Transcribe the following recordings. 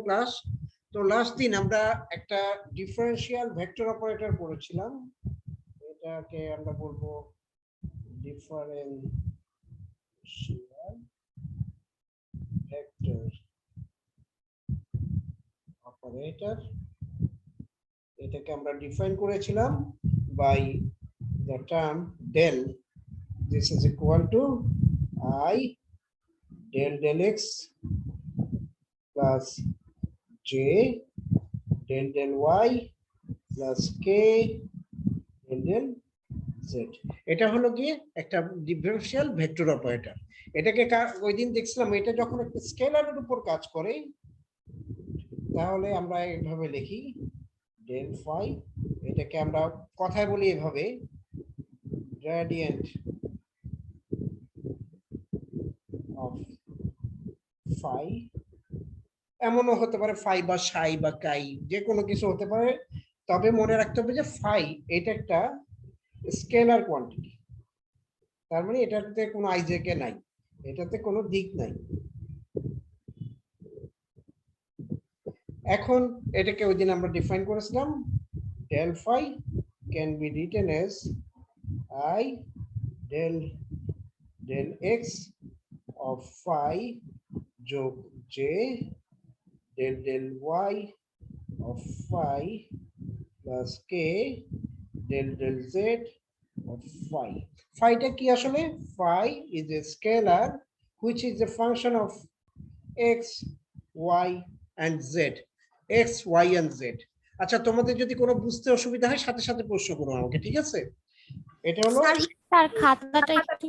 Class. তো last দিন আমরা একটা ডিফারেন্সিয়াল ভেক্টর অপারেটর করেছিলাম, এটাকে আমরা বলবো ডিফারেন্সিয়াল ভেক্টর অপারেটর। এটাকে আমরা ডিফাইন করেছিলাম by the term del. This is equal to I del x plus j del y plus k del z. এটা হলো কি একটা ডিফারেন্সিয়াল ভেক্টর অপারেটর। এটাকে ওই দিন দেখছিলাম, এটা যখন একটা স্কেলারের উপর কাজ করে তাহলে আমরা এইভাবে লিখি del phi। এটাকে আমরা কথায় বলি এভাবে গ্রেডিয়েন্ট অফ phi। এমনও হতে পারে ফাই বা সাই বা কাই, যে কোনো কিছু হতে পারে। তবে মনে রাখতে হবে যে ফাই এটা একটা স্কেলার কোয়ান্টিটি, তার মানে এটাতে কোনো আইজেকে নাই, এটাতে কোনো দিক নাই। এখন এটাকে ওই দিন আমরা ডিফাইন করেছিলাম del phi can be written as I del x of phi যোগ j del y of phi plus k del z of phi. Phi টা কি আসলে? Phi is a scalar which is a function of x, y and z. x, y and z. আচ্ছা, তোমাদের যদি কোনো বুঝতে অসুবিধা হয় সাথে সাথে প্রশ্ন করো আমাকে, ঠিক আছে? এটা হলো স্যার খাতাটা একটু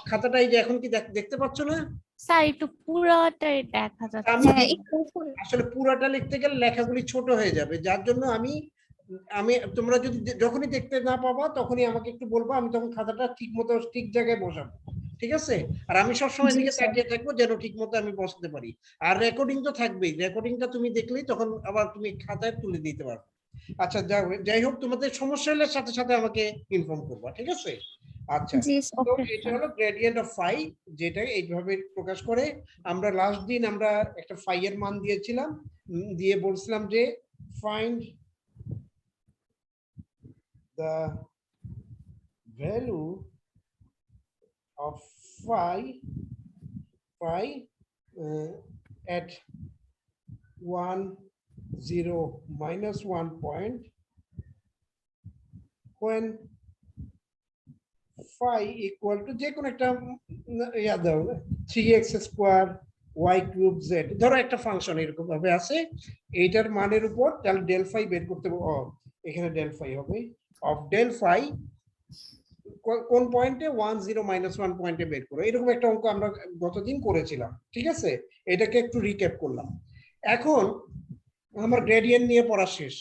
খাতাটা এই যে এখন কি দেখতে পাচ্ছ না? স্যার একটু পুরোটাই দেখা যাচ্ছে। আসলে পুরোটা লিখতে গেলে লেখাগুলি ছোট হয়ে যাবে, যার জন্য আমি তোমরা যদি যখনই দেখতে না পাবা তখনই আমাকে একটু বলবো, আমি তখন খাতাটা ঠিক মতো ঠিক জায়গায় বসাবো, ঠিক আছে? আর আমি সবসময় দিকে তাকিয়ে থাকবো যেন ঠিক মতো আমি বসতে পারি। আর রেকর্ডিং তো থাকবেই, রেকর্ডিংটা তুমি দেখলেই তখন আবার তুমি খাতায় তুলে দিতে পারবে। আচ্ছা, যাই হোক, তোমাদের সমস্যা হলে সাথে সাথে আমাকে ইনফর্ম করবা, ঠিক আছে? আচ্ছা, তো এটা হলো গ্রেডিয়েন্ট অফ ফাই, যেটা এইভাবে প্রকাশ করে। আমরা লাস্ট দিন আমরা একটা ফাই এর মান দিয়েছিলাম, দিয়ে বলছিলাম যে find the value of phi at 1 0 minus 1 point when phi equal to যে কোনো একটা ইয়া দাও 3x square y cube z, ধরো একটা ফাংশন এরকম ভাবে আছে, এইটার মানের উপর তাহলে del phi বের করতে হবে। এখানে del phi হবে of del phi কোন পয়েন্টে 1 0 মাইনাস 1 পয়েন্টে বের করো, এরকম একটা অঙ্ক আমরা গতদিন করেছিলাম, ঠিক আছে? এটাকে একটু রিক্যাপ করলাম। এখন আমার গ্রেডিয়েন্ট নিয়ে পড়া শেষ।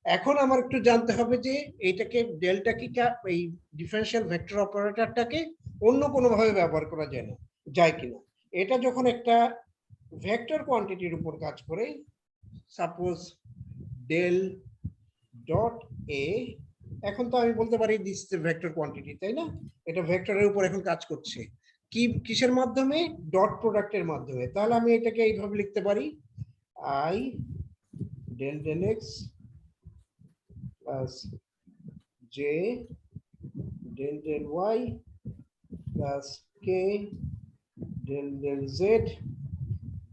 এখন আমার একটু জানতে হবে যে এইটাকে ডেলটা কি এই ডিফারেন্সিয়াল ভেক্টর অপারেটরটাকে অন্য কোনো ভাবে ব্যবহার করা যায় কিনা। এটা যখন একটা ভেক্টর কোয়ান্টিটির উপর কাজ করে, সাপোজ ডেল ডট এ, এখন তো আমি বলতে পারি দিস ভেক্টর কোয়ান্টিটি, তাই না? এটা ভেক্টরের উপর এখন কাজ করছে কিসের মাধ্যমে? ডট প্রোডাক্টের মাধ্যমে। তাহলে আমি এটাকে এইভাবে লিখতে পারি I del x plus j del y plus k del z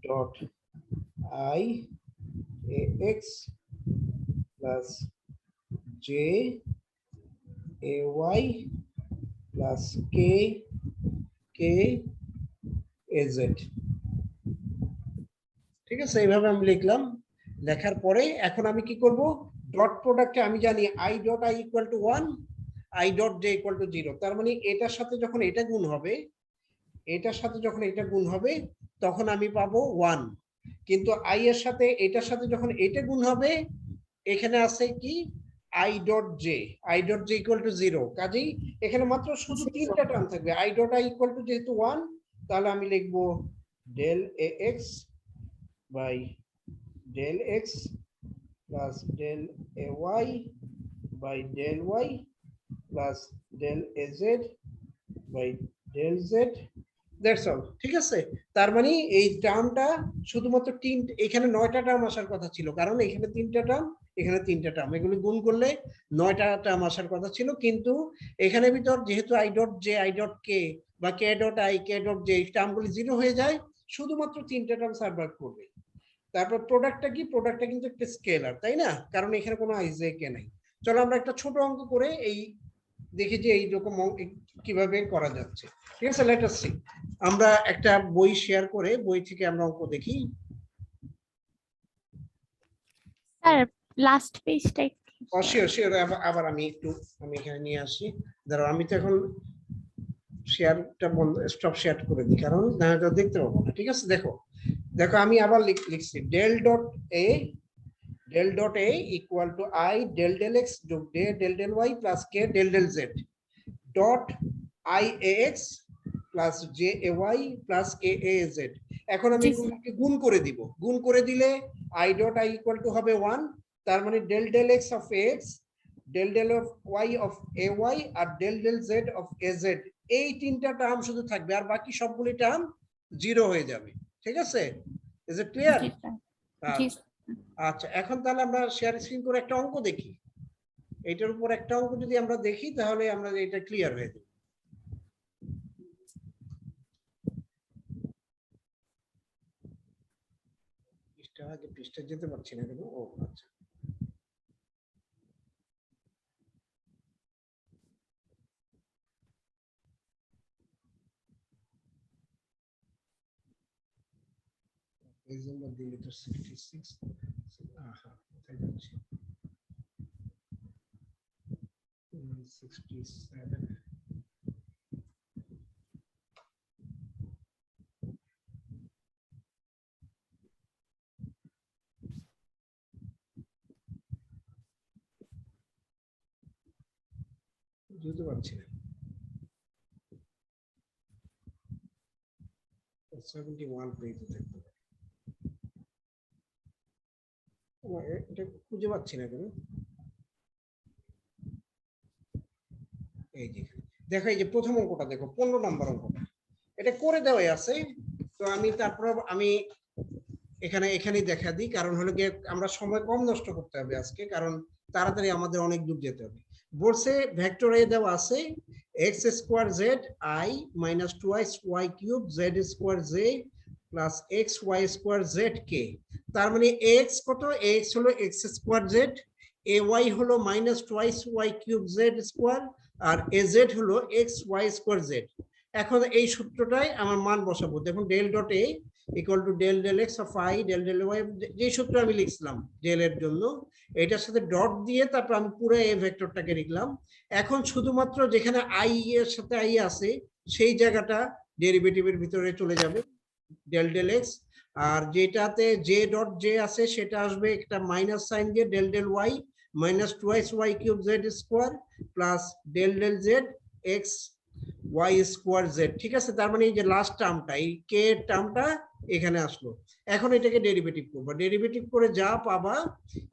dot I ax plus j ay plus k az। ঠিক আছে, এইভাবে আমি লিখলাম। লেখার পরে এখন আমি কি করব? ডট প্রোডাক্টে আমি জানি i dot i equal to 1, i dot j equal to 0। তার মানে এটার সাথে যখন এটা গুণ হবে, এটার সাথে যখন এটা গুণ হবে তখন আমি পাবো 1। কিন্তু i এর সাথে এটার সাথে যখন এটা গুণ হবে, এখানে আছে কি i dot j, i dot j equal to 0। কাজেই এখানে মাত্র শুধু তিনটা টার্ম থাকবে। i dot i equal to যেহেতু 1, তাহলে আমি লিখব del ax by del x plus del ay by del y plus del az by del z that's all, ঠিক আছে। তার মানে এই টার্মটা শুধুমাত্র এখানে 9টা টার্ম আসার কথা ছিল, কারণ এখানে 3টা টার্ম, এখানে 3টা টার্ম, এগুলো গুণ করলে 9টা টার্ম আসার কথা ছিল। কিন্তু এখানে ভিতর যেহেতু I dot J, I dot K বা K dot I, K dot J, টার্মগুলি 0 হয়ে যায়, শুধুমাত্র 3টা টার্ম সার্ভাইভ করবে। তারপর প্রোডাক্টটা কি? প্রোডাক্টটা কিন্তু একটা স্কেলার, তাই না? কারণ এখানে কোনো আই জে কে নাই। চলো আমরা একটা ছোট অঙ্ক করে এই দেখি যে এইরকম কিভাবে করা যাচ্ছে। ঠিক আছে, লেট আস সি। আমরা একটা বই শেয়ার করে বই থেকে আমরা অঙ্ক দেখি। স্যার লাস্ট পেজটা একটু শিওর শিওর, আবার আমি এখানে নিয়ে আসি। ধরো আমি তো এখন শেয়ারটা বন্ধ, স্টপ শেয়ার করে দিই, কারণ না এটা দেখতে পাবো না। ঠিক আছে, দেখো দেখো আমি আবার লিখছি del dot a equal to I del del x যোগ del del y plus k del del z dot I ax plus j ay plus k a z। এখন আমি জি এগুলোকে গুণ করে দিব। গুণ করে দিলে I dot I equal to হবে 1, তার মানে del del x of x, del del of y of ay R del del z of az, এই 3টা টার্ম শুধু থাকবে, আর বাকি সবগুলি টার্ম 0 হয়ে যাবে। ঠিক আছে, ইজ ইট ক্লিয়ার? জি স্যার জি আচ্ছা, এখন তাহলে আমরা শেয়ার স্ক্রিন করে একটা অঙ্ক দেখি। এটার উপর একটা অঙ্ক যদি আমরা দেখি তাহলে আমরা এটা ক্লিয়ার হয়ে যাবে। পৃষ্ঠা যেতে পারছি না কেন? ও আচ্ছা, পেজ নাম্বার দিলে তো 66। আহা, কোথায় যাচ্ছে? 67। বুঝতে পারছি না। 71 পেজে থাকতে পারে। এটা খুঁজে পাচ্ছি না কেন? এই যে দেখো, এই যে প্রথম অঙ্কটা দেখো, 15 নম্বর অঙ্কটা, এটা করে দেওয়াই আছে। তো আমি এখানেই দেখা দিই, কারণ হলো গিয়ে আমরা সময় কম নষ্ট করতে হবে আজকে, কারণ তাড়াতাড়ি আমাদের অনেক দূর যেতে হবে। বলছে ভেক্টর এ দেওয়া আছে x square z i minus twice y cube z square j plus x y square z k. তার মানে এক্স কত? এক্স হলো x square z, A y হলো minus twice y cube z square, আর A z হলো x y square z. এখন এই সূত্রটাই আমার মান বসাবো। দেখুন del dot A equal to del del x of i del del y, যে সূত্র আমি লিখছিলাম ডেল এর জন্য, এটার সাথে ডট দিয়ে তারপর আমি পুরো এ ভেক্টরটাকে লিখলাম। এখন শুধুমাত্র যেখানে আই এর সাথে আই আছে সেই জায়গাটা ডেরিভেটিভের ভিতরে চলে যাবে, ডেল ডেল এক্স। আর যেটাতে জে ডট জে আছে সেটা আসবে একটা মাইনাস সাইন দিয়ে del del y minus twice y cube z square plus del del z x y square z. ঠিক আছে, তার মানে এই যে লাস্ট টার্মটা, এই কে টার্মটা এখানে আসলো। এখন এটাকে ডেরিভেটিভ করবা, ডেরিভেটিভ করে যা পাবা,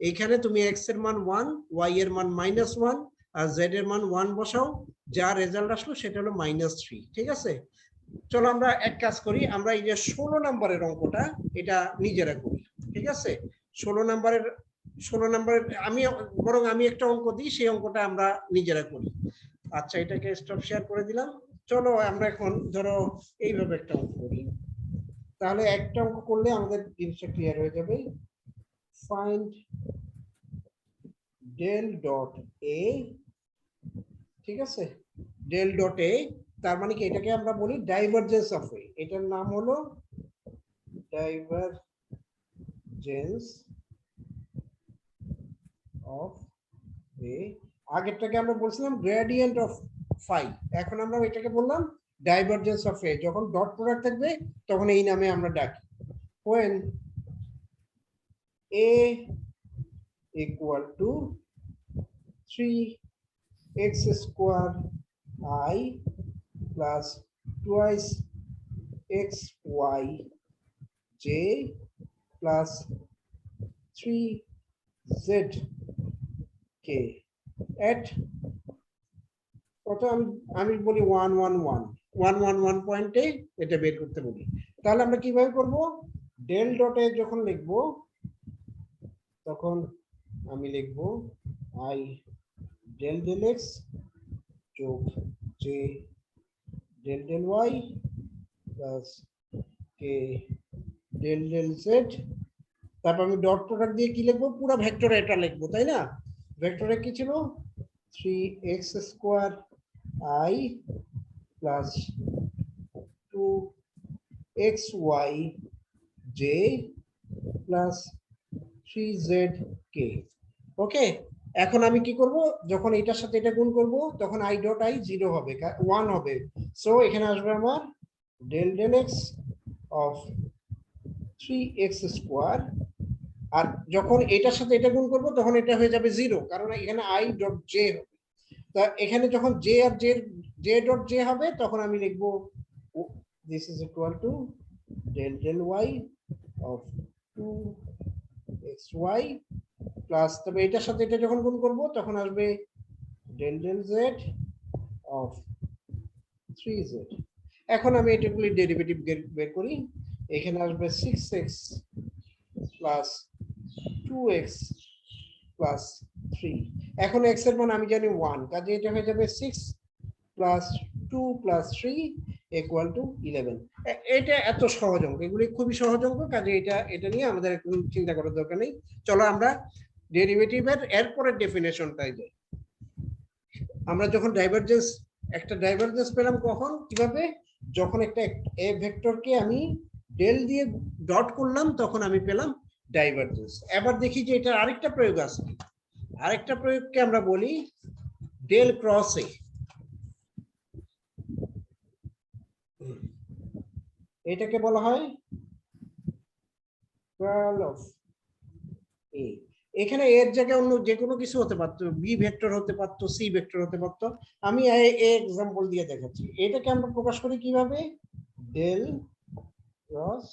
এখানে তুমি এক্স এর মান 1, ওয়াই এর মান -1 আর জেড এর মান 1 বসাও, যা রেজাল্ট আসলো সেটা হলো -3। ঠিক আছে, চলো আমরা এক কাজ করি, আমরা এই যে 16 নম্বরের অঙ্কটা এটা নিজেরা করি। ঠিক আছে, 16 নম্বরের আমি একটা অঙ্ক দিই, সেই অঙ্কটা আমরা নিজেরা করি। আচ্ছা, এটাকে স্টপ শেয়ার করে দিলাম। চলো আমরা এখন ধরো এইভাবে একটা অঙ্ক করি, তাহলে একটা অঙ্ক করলে আমাদের জিনিসটা ক্লিয়ার হয়ে যাবে। Find del dot A. ঠিক আছে, ডেল ডট এ, তার মানে কি এটাকে আমরা বলি ডাইভারজেন্স অফ এ, এটার নাম হলো ডাইভারজেন্স অফ এ। আগেরটাকে আমরা বলছিলাম গ্রেডিয়েন্ট অফ ফাই, এখন আমরা এটাকে বললাম ডাইভারজেন্স অফ এ। যখন ডট প্রোডাক্ট থাকবে তখন এই নামে আমরা ডাকি। when a equal to 3x square I plus twice xy j plus 3z k at কত? আমি বলি 1 1 1, 1 পয়েন্টে এটা বের করতে বলি। তাহলে আমরা কিভাবে করব, ডেল ডটে যখন লিখব তখন আমি লিখব আই ডেল ডেল এক্স যোগ j del del y plus k del del z. তারপর আমি ডট প্রোডাক্ট দিয়ে কি লিখবো, পুরো ভেক্টরে এটা লিখবো, তাই না? ভেক্টরে কি ছিল, 3x square I plus 2xy j plus 3z k। ওকে, এখন আমি কি করব, যখন এটার সাথে এটা গুণ করব তখন i ডট i 0 হবে, 1 হবে। সো এখানে আসবে আমার del del x of 3x square, আর যখন এটার সাথে এটা গুণ করব তখন এটা হয়ে যাবে 0, কারণ এখানে i ডট j হবে। তা এখানে যখন j আর j ডট j হবে তখন আমি লিখব this is equal to del del y of 2xy plus, তবে এটার সাথে এটা যখন গুণ করব তখন আসবে del del z of 3z। এখন আমি এটাগুলি ডেরিভেটিভ বের করি, এখানে আসবে 6x প্লাস 2x প্লাস 3। এখন x এর মান আমি জানি 1, কাজে এটা হয়ে যাবে 6 প্লাস 2 প্লাস 3 ইকুয়াল টু 11। এটা এত সহজ অঙ্ক, এগুলি খুবই সহজ অঙ্ক, কাজে এটা নিয়ে আমাদের কোনো চিন্তা করার দরকার নেই। চলো আমরা ডেরিভেটিভের এরপরের ডেফিনেশনটাই যাই। আমরা যখন একটা ডাইভারজেন্স পেলাম কখন, কিভাবে, যখন একটা এ ভেক্টরকে আমি ডেল দিয়ে ডট করলাম তখন আমি পেলাম ডাইভারজেন্স। এবার দেখি যে এটা আরেকটা প্রয়োগ আছে, আরেকটা প্রয়োগকে আমরা বলি ডেল ক্রস এ। এটাকে বলা হয় কার্ল অফ এ। এখানে এর জায়গায় অন্য যে কোনো কিছু হতে পারতো, বি ভেক্টর হতে পারতো, সি ভেক্টর হতে পারতো। আমি এক্সাম্পল দিয়ে দেখাচ্ছি। এটাকে আমরা প্রকাশ করি কিভাবে, ডেল ক্রস।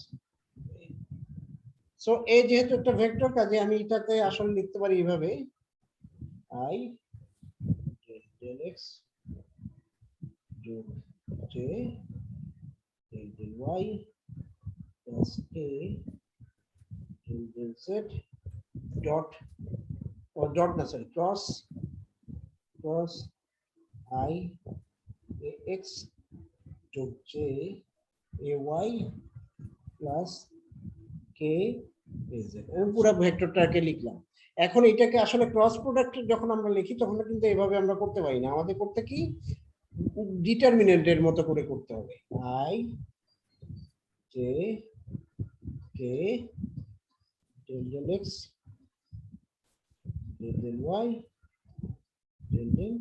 সো এ যেহেতু একটা ভেক্টর, কাজে আমি এটাতে আসলে লিখতে পারি এইভাবে, আই ডেল এক্স যোগ j del del y plus a del del z dot, dot না sorry, cross i a x যোগ j a y plus k a z. আমি পুরো ভেক্টরটাকে লিখলাম। এখন এটাকে আসলে ক্রস প্রোডাক্ট যখন আমরা লিখি তখন কিন্তু এইভাবে আমরা করতে পারি না, আমাদের করতে কি ডিটারমিনেন্টের মতো করে করতে হবে, i j k del del x del del y del del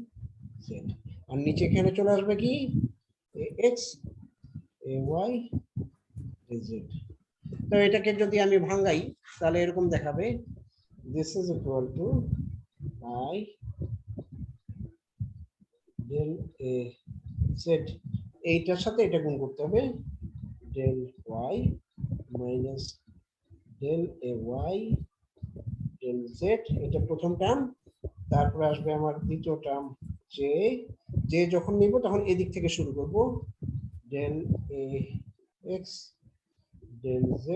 z, আর নিচে এখানে চলে আসবে কি a x a y a z. তো এটাকে যদি আমি ভাঙাই তাহলে এরকম দেখাবে, this is equal to I del a z, এইটার সাথে এটা গুণ করতে হবে, del y minus del a y del z, এটা প্রথম টার্ম। তারপরে আসবে আমার দ্বিতীয় টার্ম j যখন নিব তখন এদিক থেকে শুরু করব, del a x del z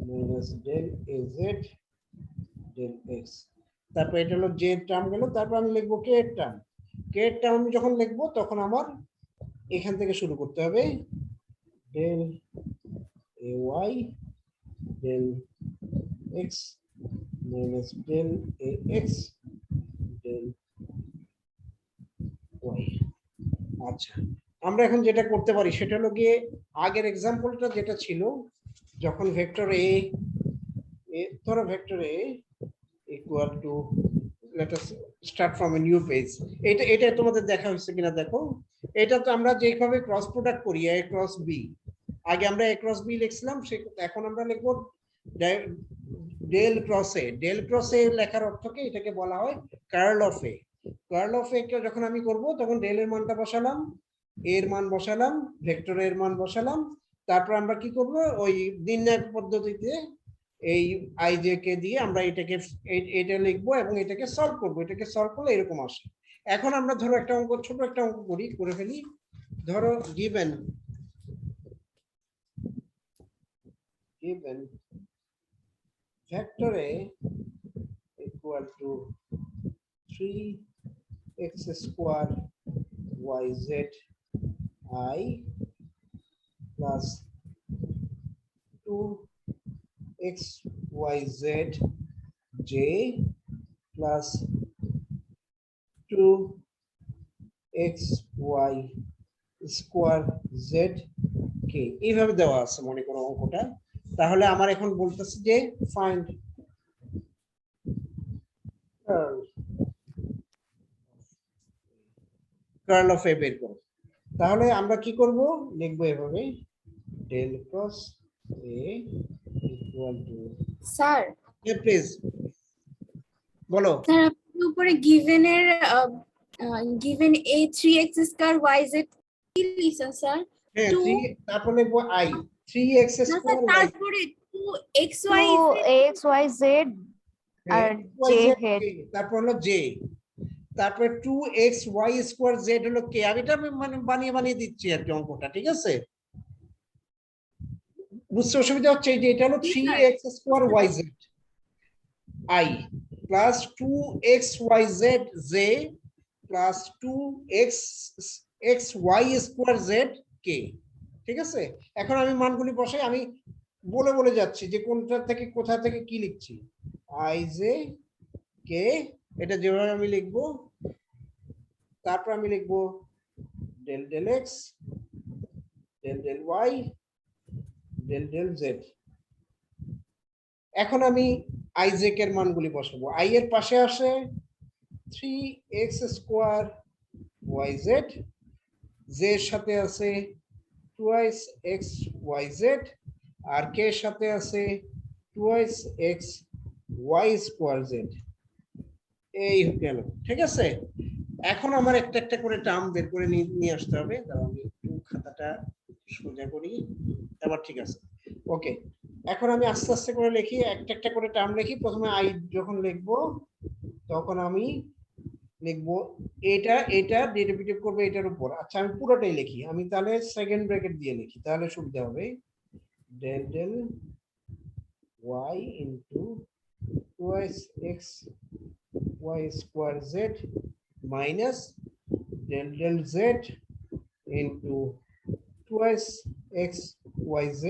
minus del a z del x। তারপর এটা হলো জে টার্ম গেল, তারপর আমি লিখবো কে এর টার্ম। কে এর টার্ম যখন লিখবো তখন আমার এখান থেকে শুরু করতে হবে, del a y del x minus del a x del y। আচ্ছা, আমরা এখন যেটা করতে পারি সেটা হলো গিয়ে আগের এক্সাম্পলটা যেটা ছিল, যখন ভেক্টর এ, ধরো vector A equal to, let us start from a new page। এটা তোমাদের দেখা হচ্ছে কিনা দেখো। এটা তো আমরা যেভাবে ক্রস প্রোডাক্ট করি a ক্রস b, আগে আমরা a ক্রস b লিখছিলাম, এখন আমরা লিখব del cross a. Del cross a লেখার অর্থকে এটাকে বলা হয় curl of a. Curl of a কে যখন আমি করব তখন ডেল এর মানটা বসালাম, এর মান বসালাম, ভেক্টরের মান বসালাম, তারপর আমরা কি করব ওই নির্ণয় পদ্ধতিতে এই আইজে কে দিয়ে আমরা এটাকে এটা লিখবো এবং এটাকে সলভ করব। এটাকে সলভ করলে এরকম আসে। এখন আমরা ধরো একটা অঙ্ক, ছোট একটা অঙ্ক করে ফেলি। ধরো given vector a equal to 3x square yz I plus 2xyz j plus 2xy square z k এইভাবে দেওয়া আছে মনে করো অঙ্কটা। তাহলে আমার এখন বলতেছে যে ফাইন্ড কার্ল অফ এ বের করো। তাহলে আমরা কি করব, লিখবো এভাবে del cross a equal to, sir please বলো। স্যার আপনি উপরে গিভেনের given a 3x square yz কি লিখছেন স্যার? হ্যাঁ, Two- 3 তারপর লিখবো i 3x না স্যার স্কয়ার y তারপরে 2xy 2xyz আর j হেড তারপর হলো j, তারপর 2xy স্কয়ার z হলো k। আমি এটা মানে বানিয়ে দিচ্ছি আর কি অঙ্কটা, ঠিক আছে? বুঝতে অসুবিধা হচ্ছে? যে এটা হলো 3x square yz I plus 2xyz j plus 2xy square z k, ঠিক আছে? এখন আমি মানগুলি বসাই, আমি বলে যাচ্ছি যে কোনটা থেকে কোথা থেকে কি লিখছি। i j k এটা যেভাবে আমি লিখবো, তারপর আমি লিখবো del del x del del y del del z। এখন আমি i j k এর মানগুলি বসাবো। i এর পাশে আসে 3x স্কয়ার yz, z এর সাথে আছে 2x yz, আর k এর সাথে আছে 2x y স্কয়ার z। এই গেল, ঠিক আছে? এখন আমার একটা একটা করে টার্ম বের করে নিয়ে আসতে হবে। দাঁড়াও আমি একটু খাতাটা সোজা করি, এবার ঠিক আছে। ওকে, এখন আমি আস্তে আস্তে করে লিখি, একটা একটা করে টার্ম লিখি। প্রথমে আই যখন লিখবো তখন আমি লিখবো এটা ডেরিভেটিভ করবে এটার উপর। আচ্ছা আমি পুরোটাই লিখি, আমি তাহলে সেকেন্ড ব্র্যাকেট দিয়ে লিখি, তাহলে সুবিধা হবে। Del del y into 2x y square z minus del del z into 2x y z,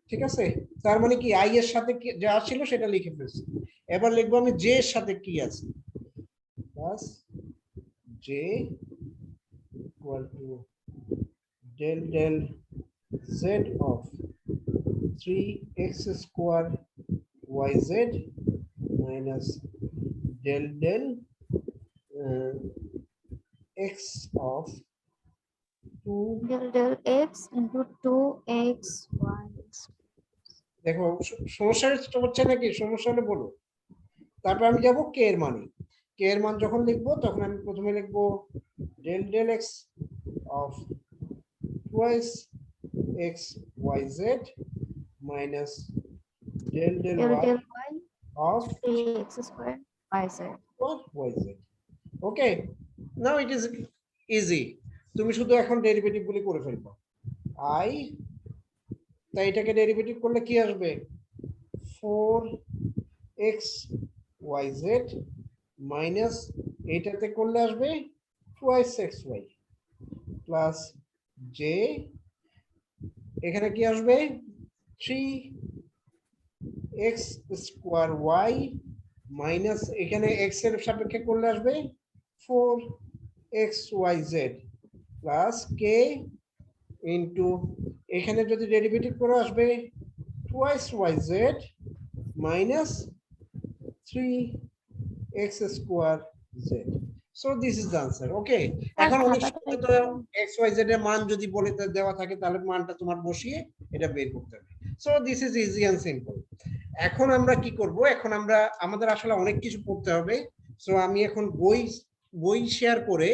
ঠিক আছে? তার মানে কি i এর সাথে যা ছিল সেটা লিখে ফেলছি। এবার লিখবো আমি j এর সাথে কি আছে, plus j equal to del del z of 3x square yz minus del del x of 2। del del x into 2xy। দেখো সমস্যা হচ্ছে নাকি? সমস্যা হলে বলো। তারপর আমি যাব কে এর মানে। কে এর মান যখন লিখবো তখন আমি প্রথমে লিখবো del del x of 2x yz minus del del del y del y অফ 3x square yz। yz। Okay, now it is easy. তুমি শুধু এখন ডেরিভেটিভ গুলি করে ফেলবো। i, তাই এটাকে ডেরিভেটিভ করলে কি আসবে? 4x yz মাইনাস এটাতে করলে আসবে 2xy প্লাস j, এখানে কি আসবে 3x স্কয়ার y মাইনাস এখানে x এর সাপেক্ষে করলে আসবে 4xyz প্লাস k ইনটু এখানে যদি ডেরিভেটিভ করে আসবে 2xyz minus 3x square z. So this is the answer. Okay, এখন অনেক সময় তো xyz এর মান যদি বলে দেওয়া থাকে তাহলে মানটা তোমার বসিয়ে এটা বের করতে হবে। So this is easy and simple. এখন আমরা কি করব? এখন আমরা আমাদের আসলে অনেক কিছু পড়তে হবে। সো আমি এখন বই শেয়ার করে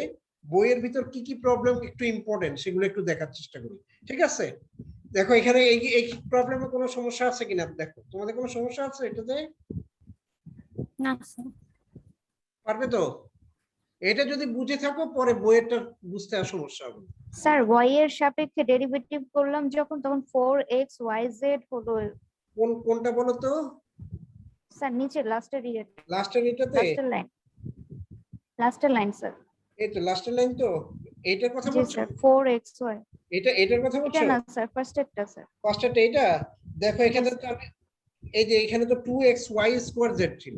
বইয়ের ভিতর কি কি প্রবলেম একটু ইম্পর্টেন্ট সেগুলো একটু দেখার চেষ্টা করি, ঠিক আছে? দেখো এখানে এই প্রবলেমে কোনো সমস্যা আছে কিনা দেখো। তোমাদের কোনো সমস্যা আছে এটাতে? না স্যার। পারবে তো? এটা যদি বুঝে থাকো পরে বইয়েরটা বুঝতে আর সমস্যা হবে না। স্যার y এর সাপেক্ষে ডেরিভেটিভ করলাম যখন, তখন 4xyz হলো। কোনটা বলো তো? স্যার নিচে লাস্টের লাস্টের এটাতে? লাস্টের লাইন স্যার। এই তো লাস্টের লাইন তো, এইটার কথা জি বলছো? Sir 4xy। এটার কথা এটা বলছো? না স্যার, ফার্স্টেরটা স্যার। ফার্স্টটা এটা দেখো, এখানে Yes, তো এই যে এখানে তো 2xy² ছিল,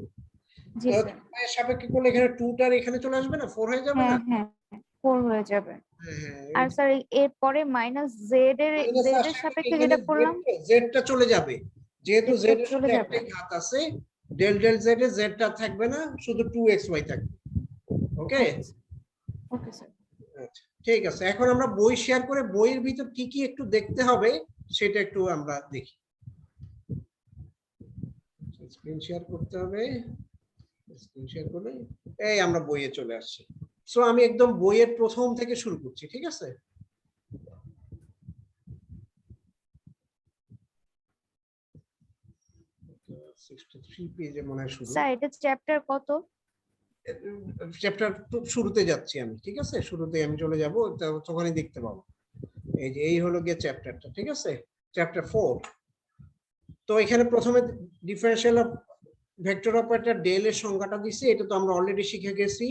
জি তো স্যার। এর সাপেক্ষে করলে এখানে 2টার এখানে চলে আসবে না, 4 হয়ে যাবে না? হ্যাঁ হ্যাঁ 4 হয়ে যাবে। হ্যাঁ, আর স্যার এর পরে মাইনাস z এর সাপেক্ষে যেটা করলাম, জেডটা চলে যাবে, যেহেতু z জেড এর চলে সাথে যাবে। একটাই ঘাত আছে, ডেল ডেল জেড এর জেডটা থাকবে না, শুধু 2xy থাকবে। ওকে, ওকে স্যার। আচ্ছা ঠিক আছে। এখন আমরা বই শেয়ার করে বইয়ের ভিতর কি কি একটু দেখতে হবে সেটা একটু আমরা দেখি। স্ক্রিন শেয়ার করতে হবে, স্ক্রিন শেয়ার করলে এই আমরা বইয়ে চলে আসছি। সো আমি একদম বইয়ের প্রথম থেকে শুরু করছি, ঠিক আছে? পেজে মনে হয় শুরু। স্যার এটা চ্যাপ্টার কত? চ্যাপ্টার শুরুতে যাচ্ছি আমি, ঠিক আছে? শুরুতে আমি চলে যাব, তখনই দেখতে পাবো। এই যে এই হলো গিয়ে চ্যাপ্টারটা, ঠিক আছে? চ্যাপ্টার 4। তো এখানে প্রথমে differential of vector operator del এর সংজ্ঞাটা দিছি, এটা তো আমরা অলরেডি শিখে গেছি।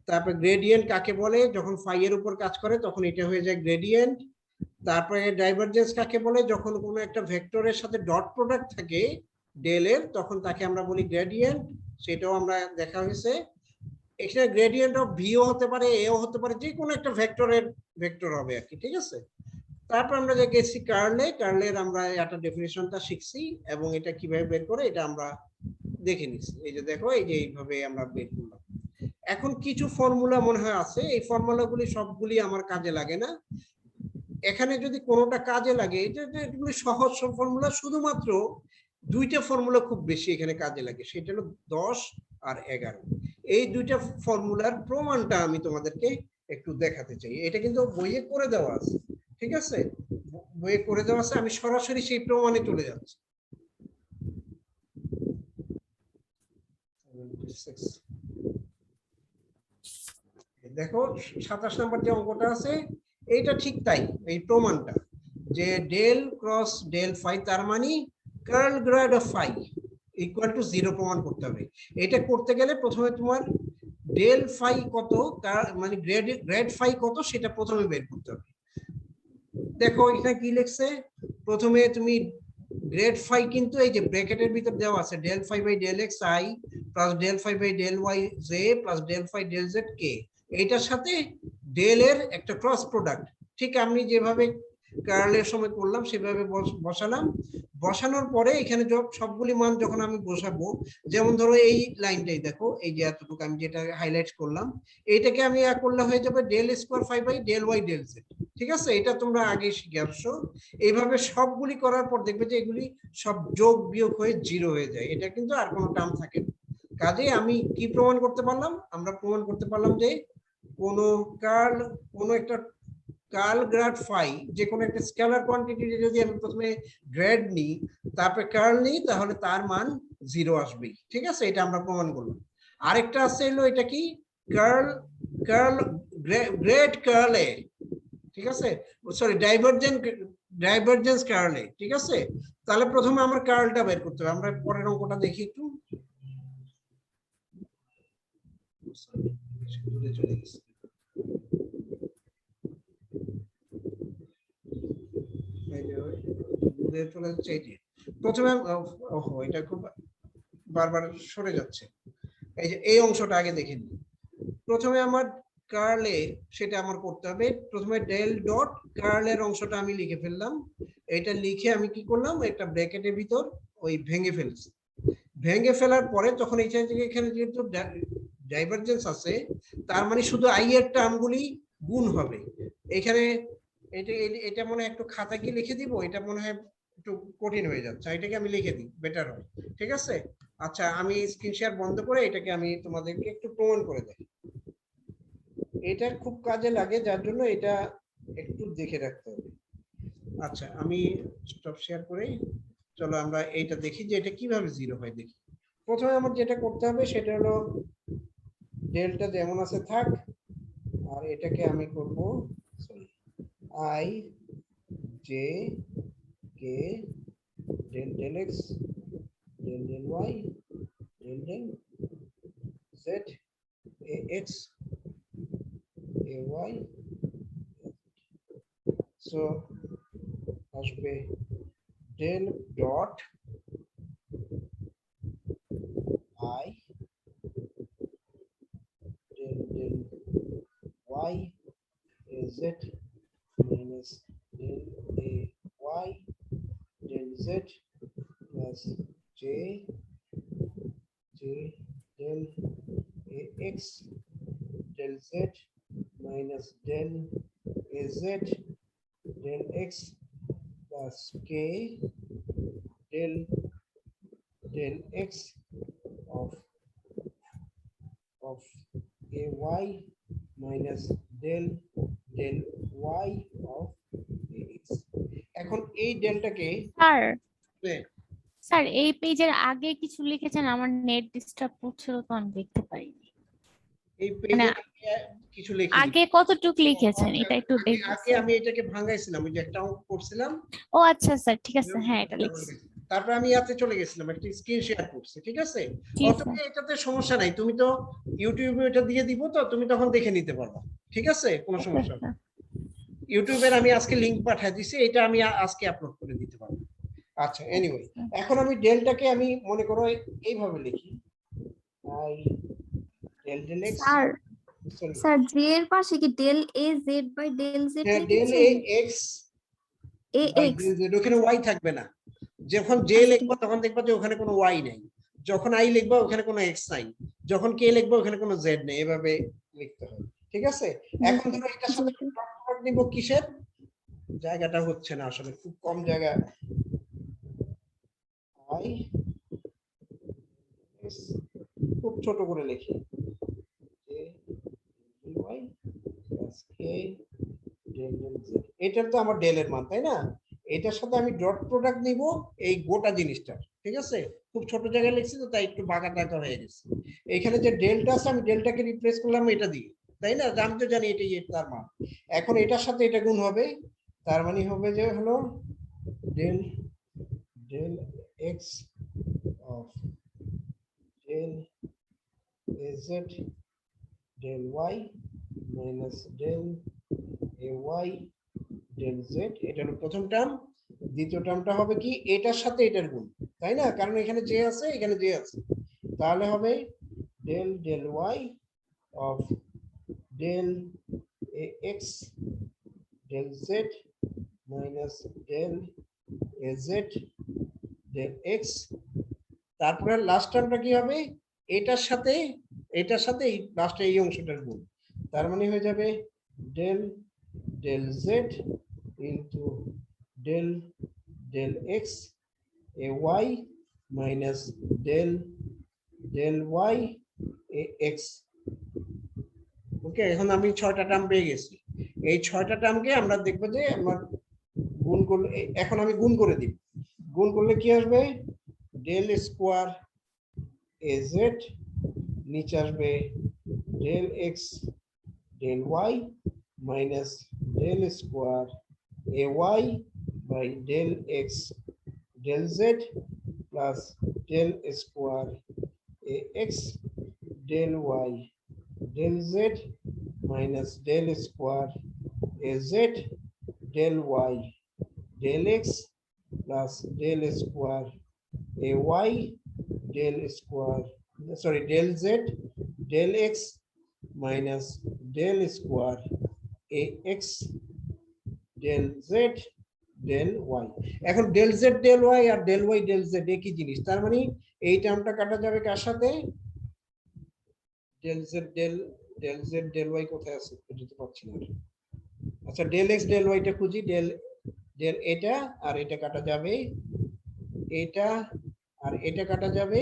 তারপর গ্রেডিয়েন্ট কাকে বলে, যখন ফাই এর উপর কাজ করে তখন এটা হয়ে যায় গ্রেডিয়েন্ট। তারপরে ডাইভারজেন্স কাকে বলে, যখন কোনো একটা ভেক্টরের সাথে ডট প্রোডাক্ট থাকে ডেল এর, তখন তাকে আমরা বলি গ্রেডিয়েন্ট, সেটাও আমরা দেখা হয়েছে। এখানে গ্রেডিয়েন্ট অফ ভিও হতে পারে, এও হতে পারে, যে কোনো একটা ভেক্টরের ভেক্টর হবে আর কি, ঠিক আছে? তারপর আমরা যে গেছি কার্লের আমরা একটা ডেফিনিশনটা শিখছি, এবং এটা কিভাবে বের করে এটা আমরা দেখে নিচ্ছি। এই যে দেখো, এই যে এইভাবে আমরা বের করলাম। এখন কিছু ফর্মুলা মনে হয় আছে, এই ফর্মুলাগুলি সবগুলি আমার কাজে লাগে না। এখানে যদি কোনোটা কাজে লাগে, এগুলি সহজ সব ফর্মুলা, শুধুমাত্র দুইটা ফর্মুলা খুব বেশি এখানে কাজে লাগে, সেটা হলো 10 আর 11। এই দুইটা ফর্মুলার প্রমাণটা আমি তোমাদেরকে একটু দেখাতে চাই। এটা কিন্তু বইয়ে করে দেওয়া আছে, ঠিক আছে? বইয়ে করে দেওয়া আছে, আমি সরাসরি সেই প্রমাণে চলে যাচ্ছি। দেখো 27 নম্বর যে অঙ্কটা আছে, এইটা ঠিক তাই, এই প্রমাণটা যে ডেল ক্রস ডেল ফাই, তার মানে curl grad of phi equal to 0 প্রমাণ করতে হবে। এটা করতে গেলে প্রথমে তোমার ডেল ফাই কত, মানে গ্রেড ফাই কত, সেটা প্রথমে বের করতে হবে। দেখো এখানে কি লিখছে, প্রথমে তুমি গ্রেড ফাই কিন্তু এই যে ব্র্যাকেটের ভিতর দেওয়া আছে, del phi by del x i plus del phi by del y j plus del phi del z কে, এইটার সাথে ডেল এর একটা ক্রস প্রোডাক্ট, ঠিক আমি যেভাবে কার্লের সময় করলাম সেভাবে বসালাম। বসানোর পরে এখানে সবগুলি মান যখন আমি বসাবো, যেমন ধরো এই লাইনটাই দেখো, এই যে এতটুকু আমি যেটা হাইলাইট করলাম, এইটাকে আমি করলে হয়ে যাবে del square phi by del y del z, ঠিক আছে? এটা তোমরা আগে শিখে আসছো। এইভাবে সবগুলি করার পর দেখবে যে এগুলি সব যোগ বিয়োগ হয়ে 0 হয়ে যায়, এটা কিন্তু আর কোনো টার্ম থাকে না। কাজে আমি কি প্রমাণ করতে পারলাম, আমরা প্রমাণ করতে পারলাম যে কোনো একটা কার্ল গ্রেড ফাই, যে কোনো একটা স্কেলার কোয়ান্টিটি যদি আমি প্রথমে গ্রেড নিই তারপরে কার্ল নিই, তাহলে তার মান 0 আসবেই, ঠিক আছে? এটা আমরা প্রমাণ করলাম। আরেকটা আছে হলো, এটা কি গ্রেড কার্ল এ, ঠিক আছে? সরি, ডাইভারজেন্স কার্ল এ, ঠিক আছে? তাহলে প্রথমে আমার কার্লটা বের করতে হবে। আমরা পরের অঙ্কটা দেখি একটু, দূরে চলে গেছে। চলে যাচ্ছে এই যে প্রথমে, এটা খুব বারবার সরে যাচ্ছে। এই যে এই অংশটা আগে দেখে নিই। প্রথমে আমার কার্লে সেটা আমার করতে হবে, প্রথমে ডেল ডট কার্লের অংশটা আমি লিখে ফেললাম। এটা লিখে আমি কি করলাম, একটা ব্র্যাকেটের ভিতর ওই ভেঙে ফেলছি। ভেঙে ফেলার পরে তখন এখানে যেহেতু ডাইভারজেন্স আছে, তার মানে শুধু আই এর টার্মগুলি গুণ হবে। এখানে এটা মনে হয় একটু খাতা কি লিখে দিব, এটা মনে হয় একটু কঠিন হয়ে যাচ্ছে, এটাকে আমি লিখে দিই, বেটার হয়, ঠিক আছে? আচ্ছা, আমি স্ক্রিন শেয়ার বন্ধ করে এটাকে আমি তোমাদেরকে একটু প্রমাণ করে দেই। এটা খুব কাজে লাগে, যার জন্য এটা একটু দেখে রাখতে হবে। আচ্ছা, আমি স্টপ শেয়ার করে চলো আমরা এইটা দেখি যে এটা কিভাবে 0 হয়। দেখি প্রথমে আমার যেটা করতে হবে সেটা হলো ডেলটা যেমন আছে থাক, আর এটাকে আমি করব sorry i j k del del x del del y del del z a x a y. So আসবে del dot i del del y z minus del a y del z plus j del a x del z minus del a z del x plus k del x of a y minus del y of ax। এখন এই ডেলটাকে sir এই পেজের আগে কিছু লিখেছেন, আমার net disturb করছিল তো আমি দেখতে পাইনি। এই পেজে কিছু লিখে আগে কতটুকু লিখেছেন এটা একটু আগে দেখবেন। আমি এটাকে ভাঙাইছিলাম, ওই যে একটা অঙ্ক করছিলাম। ও আচ্ছা স্যার, ঠিক আছে, হ্যাঁ এটা লিখছি। তারপর আমি ইয়াতে চলে গেছিলাম, একটা স্ক্রিন শেয়ার করছি, ঠিক আছে? জি অথবা স্যার। এটাতে সমস্যা নাই, তুমি তো ইউটিউবে এটা দিয়ে দিব, তো তুমি তখন দেখে নিতে পারবা, ঠিক আছে? কোনো সমস্যা নেই। ইউটিউবের আমি আজকে লিংক পাঠিয়ে দিছি, এটা আমি আজকে আপলোড করে দিতে পারবো। আচ্ছা, এনিওয়ে, এখন আমি ডেলটাকে আমি মনে করো এইভাবে লিখি, i del del x. Sir j এর পাশে কি del A z by del z del A x A by x. Del z, ওখানে ওয়াই থাকবে না। যখন জে লিখবো তখন দেখবা যে ওখানে কোনো ওয়াই নাই, যখন আই লিখবা ওখানে কোনো এক্স নাই, যখন কে লিখবা ওখানে কোনো জেড নেই, এভাবে লিখতে হবে, ঠিক আছে? এখন ধরো এটার সাথে ডট প্রোডাক্ট নিব কিসের, জায়গাটা হচ্ছে না আসলে, খুব কম জায়গা। আই খুব ছোট করে লিখি, J Y plus k del del Z. এটার তো আমার ডেল এর মান, তাই না? এটার সাথে আমি ডট প্রোডাক্ট নিব এই গোটা জিনিসটা, ঠিক আছে? খুব ছোট জায়গায় লিখছি তো তাই একটু বাঁকা টাকা হয়ে গেছে। এখানে যে ডেলটা আছে আমি ডেলটাকে রিপ্লেস করলাম এটা দিয়ে, তাই না? আমি তো জানি এটাই তার মান। এখন এটার সাথে এটা গুণ হবে, তার মানে হবে যে হলো del del x of del A z del y minus del A y del z. এটা হলো প্রথম টার্ম। দ্বিতীয় টার্মটা হবে কি, এটার সাথে এটার গুণ, তাই না? কারণ এখানে জে আছে, এখানে জে আছে, তাহলে হবে del del y of del A x del z minus del A z del x. তারপরে লাস্ট টার্মটা কি হবে, এটার সাথে এই লাস্টে এই অংশটার গুণ, তার মানে হয়ে যাবে del del z into del del x a y minus del del y a x. Okay, এখন আমি 6টা টার্ম পেয়ে গেছি। এই 6টা টার্মকে আমরা দেখবো যে আমার গুণ করলে, এখন আমি গুণ করে দিব। গুণ করলে কি আসবে, ডেল স্কোয়ার এ জেড, নিচে আসবে del x del y minus del square A y by del x del z plus del square A x del y del z minus del square A z del y del x plus del square A y del square sorry del z del x minus del square A x del z del y. এখন del z del y আর del y del z একই জিনিস, তার মানে এই টার্মটা কাটা যাবে কার সাথে, ডেল জেড ডেল ওয়াই কোথায় আছে খুঁজে পাচ্ছি না। আচ্ছা, ডেল এক্স ডেল ওয়াইটা খুঁজি, ডেল ডেল এটা আর এটা কাটা যাবে, এটা আর এটা কাটা যাবে,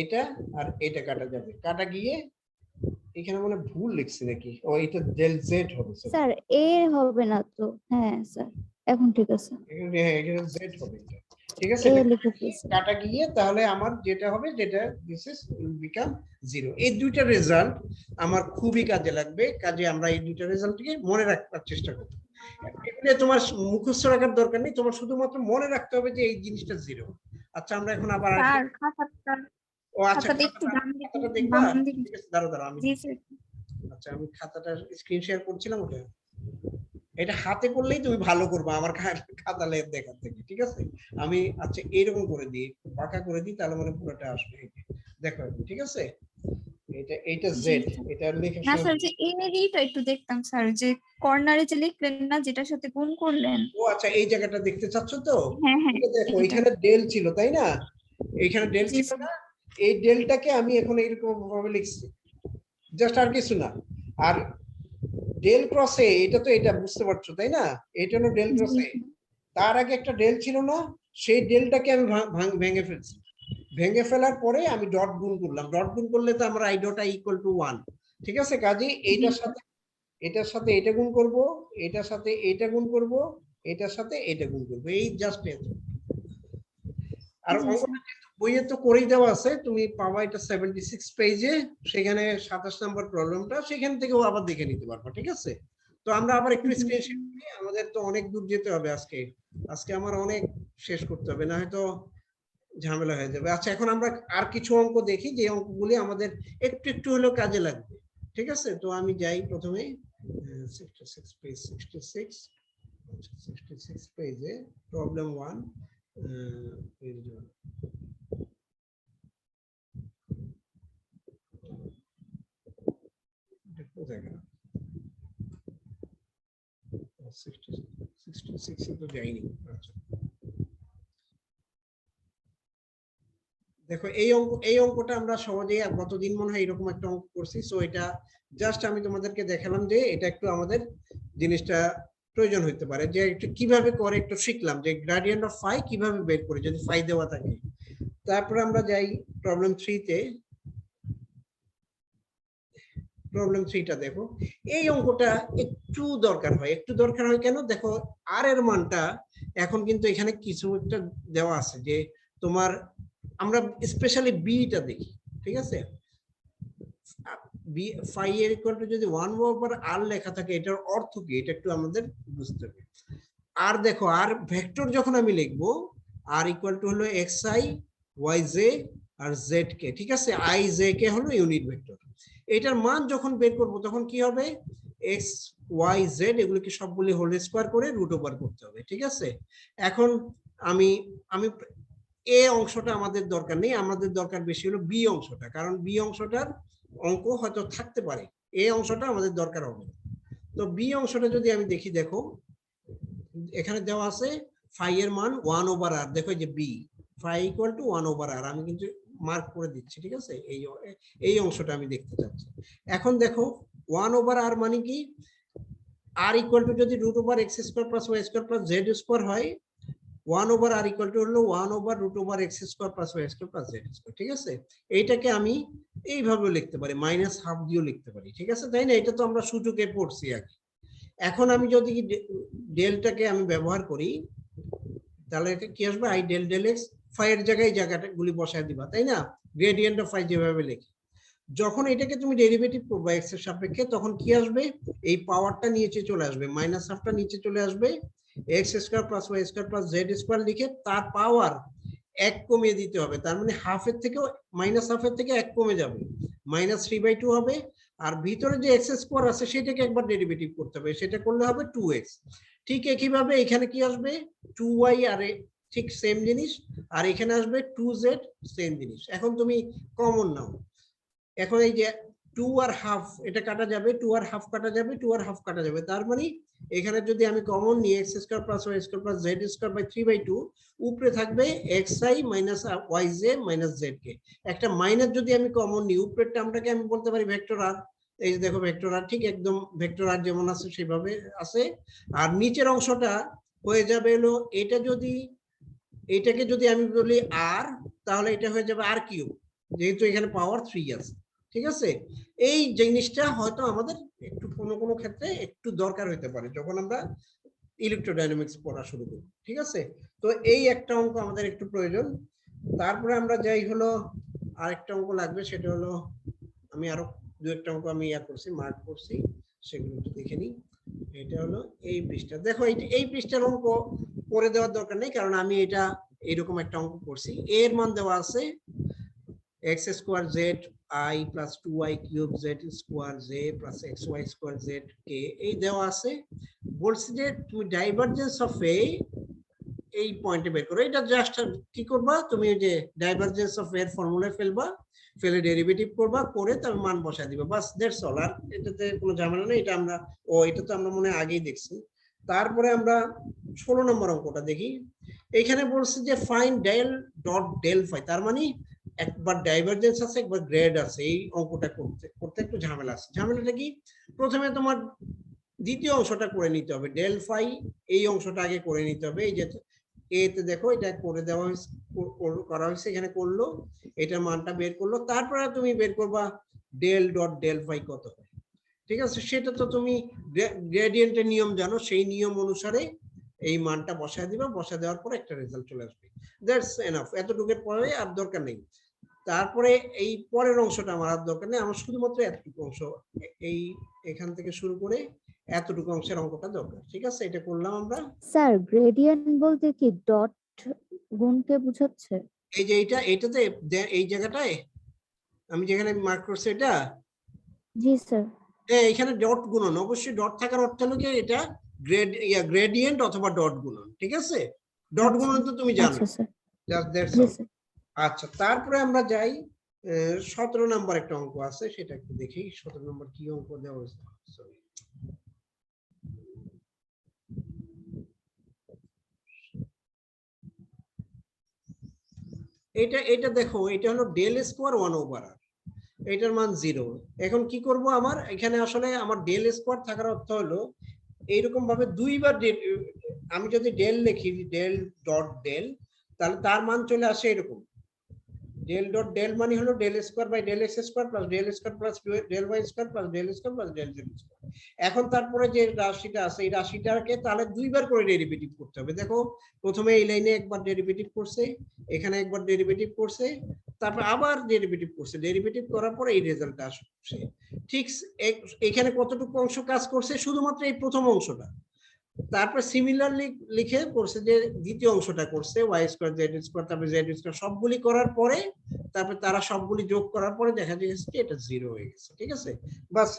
এটা আর এটা কাটা যাবে, কাটা গিয়ে এখানে মনে ভুল লিখছি নাকি, ও এটা ডেল জেড হবে স্যার এ হবে না তো? হ্যাঁ স্যার, এখন ঠিক আছে। হ্যাঁ, এখানে জেড হবে এটা। ঠিক আছে, এ এটা লিখে ফেলছি। কাটা গিয়ে তাহলে আমার যেটা হবে যেটা দিস ইজ বিকাম 0। এই দুইটা রেজাল্ট আমার খুবই কাজে লাগবে, কাজে আমরা এই দুইটা রেজাল্টকে মনে রাখার চেষ্টা করব। এগুলো তোমার মুখস্থ রাখার দরকার নেই, তোমার শুধুমাত্র মনে রাখতে হবে যে এই জিনিসটা 0। আচ্ছা আমরা এখন আবার আসি। স্যার খাতাটা ও আচ্ছা, খাতাটা একটু ডান দিকে, খাতাটা দেখবা? বাম দিকে। ঠিক আছে, দাঁড়াও দাঁড়াও আমি, জি স্যার। আচ্ছা আমি খাতাটা স্ক্রিন শেয়ার করছিলাম, ওটা এটা হাতে করলেই তুমি ভালো করবে আমার খাতা লেখ দেখার থেকে, ঠিক আছে? আমি আচ্ছা এইরকম করে দিই, বাঁকা করে দিই, তাহলে মানে পুরোটা আসবে। দেখো ঠিক আছে, এইটা জেড, এটা লেখা না সহজ। স্যার, যে এরিটা একটু দেখতাম স্যার, যে কর্নারে যে লিখলেন না, যেটার সাথে গুণ করলেন। ও আচ্ছা, এই জায়গাটা দেখতে চাচ্ছ তো? হ্যাঁ হ্যাঁ, এটা দেখো এইটা। এখানে ডেল ছিল তাই না, এইখানে ডেল জি ছিল স্যার। না, এই ডেলটাকে আমি এখন এরকম ভাবে লিখছি, জাস্ট আর কিছু না। আর ডেল ক্রস এ, এটা তো এটা বুঝতে পারছো তাই না, এটা হলো ডেল ক্রস এ। তার আগে একটা ডেল ছিল না, সেই ডেলটাকে আমি ভেঙে ফেলছি। ভেঙে ফেলার পরে আমি ডট গুণ করলাম, ডট গুণ করলে তো আমরা I dot I equal to 1, ঠিক আছে? কাজে এইটার সাথে এটার সাথে এটা গুণ করব, এটার সাথে এটা গুণ করব, এটার সাথে এটা গুণ করব, এই জাস্ট এত। আর অঙ্কটা কিন্তু বইয়ে তো করেই দেওয়া আছে, তুমি পাবা এটা 76 পেজে, সেখানে 27 নম্বর প্রবলেমটা, সেখান থেকেও আবার দেখে নিতে পারবা, ঠিক আছে? তো আমরা আবার একটু স্ক্রিনশট করি, আমাদের তো অনেক দূর যেতে হবে আজকে, আজকে আমার অনেক শেষ করতে হবে, না হয়তো ঝামেলা হয়ে যাবে। আচ্ছা এখন আমরা আর কিছু অঙ্ক দেখি, যে অঙ্কগুলি আমাদের একটু একটু হলেও কাজে লাগবে, ঠিক আছে? তো আমি যাই প্রথমে 66 পেজ, 66 পেজে প্রবলেম 1, পেজ 1। কোথায় গেল? 66 তো যাইনি। আচ্ছা দেখো এই অঙ্কটা আমরা সহজেই গতদিন মনে হয় এরকম একটা অঙ্ক করছি, সো এটা জাস্ট আমি তোমাদেরকে দেখালাম যে এটা একটু আমাদের জিনিসটা প্রয়োজন হতে পারে, যে একটু কিভাবে করে একটু শিখলাম যে গ্রেডিয়েন্ট অফ ফাই কিভাবে বের করে যদি ফাই দেওয়া থাকে। তারপরে আমরা যাই প্রবলেম 3 তে। প্রবলেম 3টা দেখো, এই অঙ্কটা একটু দরকার হয়, একটু দরকার হয় কেন? দেখো আর এর মানটা এখন কিন্তু এখানে কিছু একটা দেওয়া আছে, যে তোমার আমরা স্পেশালি বিটা দেখি, ঠিক আছে? বি ফাই এর ইকুয়াল টু যদি 1 ওভার আর লেখা থাকে, এটার অর্থ কি এটা একটু আমাদের বুঝতে হবে। আর দেখো আর ভেক্টর যখন আমি লিখবো, আর ইকুয়াল টু হলো xi yj আর zk, ঠিক আছে? i j k হলো ইউনিট ভেক্টর। এটার মান যখন বের করব তখন কি হবে, x y z এগুলোকে সবগুলি হোল স্কয়ার করে রুট ওভার করতে হবে, ঠিক আছে? এখন আমি আমি এ অংশটা আমাদের দরকার নেই, আমাদের দরকার বেশি হলো বি অংশটা, কারণ বি অংশটার অঙ্ক হয়তো থাকতে পারে, এ অংশটা আমাদের দরকার হবে। তো বি অংশটা যদি আমি দেখি, দেখো এখানে দেওয়া আছে ফাই এর মান 1 ওভার আর, দেখো যে B phi equal to 1 over r, আমি কিন্তু মার্ক করে দিচ্ছি, ঠিক আছে? এই অংশটা আমি দেখতে চাচ্ছি। এখন দেখো 1 ওভার আর মানে কি, আর ইকুয়াল টু যদি root over x square plus y square plus z square হয়, 1 ওভার আর ইকুয়াল টু হলো 1 over root over x square plus y square plus z square, ঠিক আছে? এইটাকে আমি এইভাবে লিখতে পারি, মাইনাস হাফ দিয়েও লিখতে পারি, ঠিক আছে? তাই না? এটা তো আমরা সূচকে পড়ছি আগে। এখন আমি যদি ডেলটাকে আমি ব্যবহার করি, তাহলে কি আসবে, i del del x, phi এর জায়গায় জায়গাটা গুলি বসায় দিবা, তাই না? গ্রেডিয়েন্ট অফ ফাই যেভাবে লিখি, যখন এটাকে তুমি ডেরিভেটিভ করবে এক্স এর সাপেক্ষে, তখন কি আসবে, এই পাওয়ারটা নিচে চলে আসবে, মাইনাস হাফটা নিচে চলে আসবে, x square plus y square plus z square লিখে তার পাওয়ার 1 কমিয়ে দিতে হবে, তার মানে হাফের থেকেও মাইনাস হাফের থেকে 1 কমে যাবে, -3/2 হবে। আর ভিতরে যে এক্স স্কয়ার আছে সেটাকে একবার ডেরিভেটিভ করতে হবে, সেটা করলে হবে 2x। ঠিক একইভাবে এখানে কি আসবে, 2y, আর ঠিক সেম জিনিস, আর এখানে আসবে 2z, সেম জিনিস। এখন তুমি কমন নাও, এখন এই যে 2 আর হাফ এটা কাটা যাবে, 2 আর হাফ কাটা যাবে, 2 আর হাফ কাটা যাবে, তার মানে এখানে যদি আমি কমন নিই x square plus y square plus z square by 3/2, উপরে থাকবে xi minus yj minus zk। একটা মাইনাস যদি আমি কমন নিই, উপরের টার্মটাকে আমি বলতে পারি ভেক্টর আর, এই যে দেখো ভেক্টর আর, ঠিক একদম ভেক্টর আর যেমন আছে সেভাবে আছে। আর নিচের অংশটা হয়ে যাবে হলো, এটা যদি এটাকে যদি আমি বলি আর, তাহলে এটা হয়ে যাবে আর কিউব, যেহেতু এখানে পাওয়ার 3 আছে, ঠিক আছে? এই জিনিসটা হয়তো আমাদের একটু কোনো কোনো ক্ষেত্রে একটু দরকার হতে পারে, যখন আমরা ইলেকট্রোডাইনামিক্স পড়া শুরু করব, ঠিক আছে? তো এই একটা অঙ্ক আমাদের একটু প্রয়োজন। তারপরে আমরা যাই হলো আরেকটা অঙ্ক লাগবে, সেটা হলো আমি আরো দু একটা অঙ্ক আমি করছি, মার্ক করছি, সেগুলো একটু দেখে নিই। এটা হলো এই পৃষ্ঠা, দেখো এই পৃষ্ঠার অঙ্ক করে দেওয়ার দরকার নেই, কারণ আমি এটা এইরকম একটা অঙ্ক করছি। এর মান দেওয়া আছে x square z I plus 2y cube z square j plus xy square z কে, এই দেওয়া আছে। বলছি যে তুমি ডাইভারজেন্স অফ এই পয়েন্টে বের করো। এটা জাস্ট কি করবা, তুমি ওই যে ডাইভারজেন্স অফ এর ফর্মুলায় ফেলবা, ফেলে ডেরিভেটিভ করবা, করে তার মান বসায় দিবা, বাস দ্যাটস অল। আর এটাতে কোনো ঝামেলা নেই। এটা আমরা এটা তো আমরা মনে হয় আগেই দেখছি। তারপরে আমরা 16 নম্বর অঙ্কটা দেখি। এখানে বলছে যে find del dot del phi, তার মানে একবার ডাইভারজেন্স আছে একবার গ্রেড আছে। এই অঙ্কটা করতে একটু ঝামেলা আছে। ঝামেলাটা কি, প্রথমে তোমার দ্বিতীয় অংশটা করে নিতে হবে, ডেল ফাই এই অংশটা আগে করে নিতে হবে। এই যে এতে দেখো এটা করে দেওয়া হয়েছে, করা হয়েছে, এখানে করলো, এটার মানটা বের করলো, তারপরে তুমি বের করবা ডেল ডট ডেল ফাই কত হয়, ঠিক আছে? সেটা তো তুমি গ্রেডিয়েন্টের নিয়ম জানো, সেই নিয়ম অনুসারে এই মানটা বসায় দিবা, বসা দেওয়ার পর একটা রেজাল্ট চলে আসবে। দ্যাটস এনাফ, এতটুকুর পরে আর দরকার নেই। তারপরে এই পরের অংশটা আমার আর দরকার নেই, আমার শুধুমাত্র এতটুকু অংশ, এই এখান থেকে শুরু করে এতটুকু অংশের অঙ্কটা দরকার, ঠিক আছে? এটা করলাম আমরা। স্যার গ্রেডিয়েন্ট বলতে কি ডট গুণকে বোঝাচ্ছে? এই যে এইটাতে এই জায়গাটায় আমি যেখানে মার্ক করছি এটা, জি স্যার। এখানে ডট গুণন, অবশ্যই ডট থাকার অর্থ হলো কি এটা গ্রেডিয়েন্ট অথবা ডট গুণন, ঠিক আছে? ডট গুণন তো তুমি জানো। আচ্ছা sir. Just that's G all. Sir. আচ্ছা, তারপরে আমরা যাই 17 নম্বর একটা অঙ্ক আছে, সেটা একটু দেখি। 17 নম্বর কি অঙ্ক দেওয়া হয়েছে, সরি, এটা দেখো, এটা হলো ডেল স্কোয়ার 1/r, এটার মান 0। এখন কি করব, আমার এখানে আসলে আমার ডেল স্কোয়ার থাকার অর্থ হলো এইরকম ভাবে দুইবার আমি যদি ডেল লিখি, ডেল ডট ডেল, তাহলে তার মান চলে আসে এরকম, ডেল ডট ডেল মানে হলো del square by del x square plus del square plus del y square plus del square plus del z square. এখন তারপরে যে রাশিটা আছে, এই রাশিটাকে তাহলে দুইবার করে ডেরিভেটিভ করতে হবে। দেখো, প্রথমে এই লাইনে একবার ডেরিভেটিভ করছে, এখানে একবার ডেরিভেটিভ করছে, তারপর আবার ডেরিভেটিভ করছে, ডেরিভেটিভ করার পরে এই রেজাল্টটা আসছে। ঠিক এখানে কতটুকু অংশ কাজ করছে, শুধুমাত্র এই প্রথম অংশটা। তারপর সিমিলারলি লিখে করছে যে দ্বিতীয় অংশটা করছে ওয়াই স্কোয়ার জেড স্কোয়ার, তারপর জেড স্কোয়ার, সবগুলি করার পরে তারপর তারা সবগুলি যোগ করার পরে দেখা যাচ্ছে যে এটা 0 হয়ে গেছে, ঠিক আছে? বাস,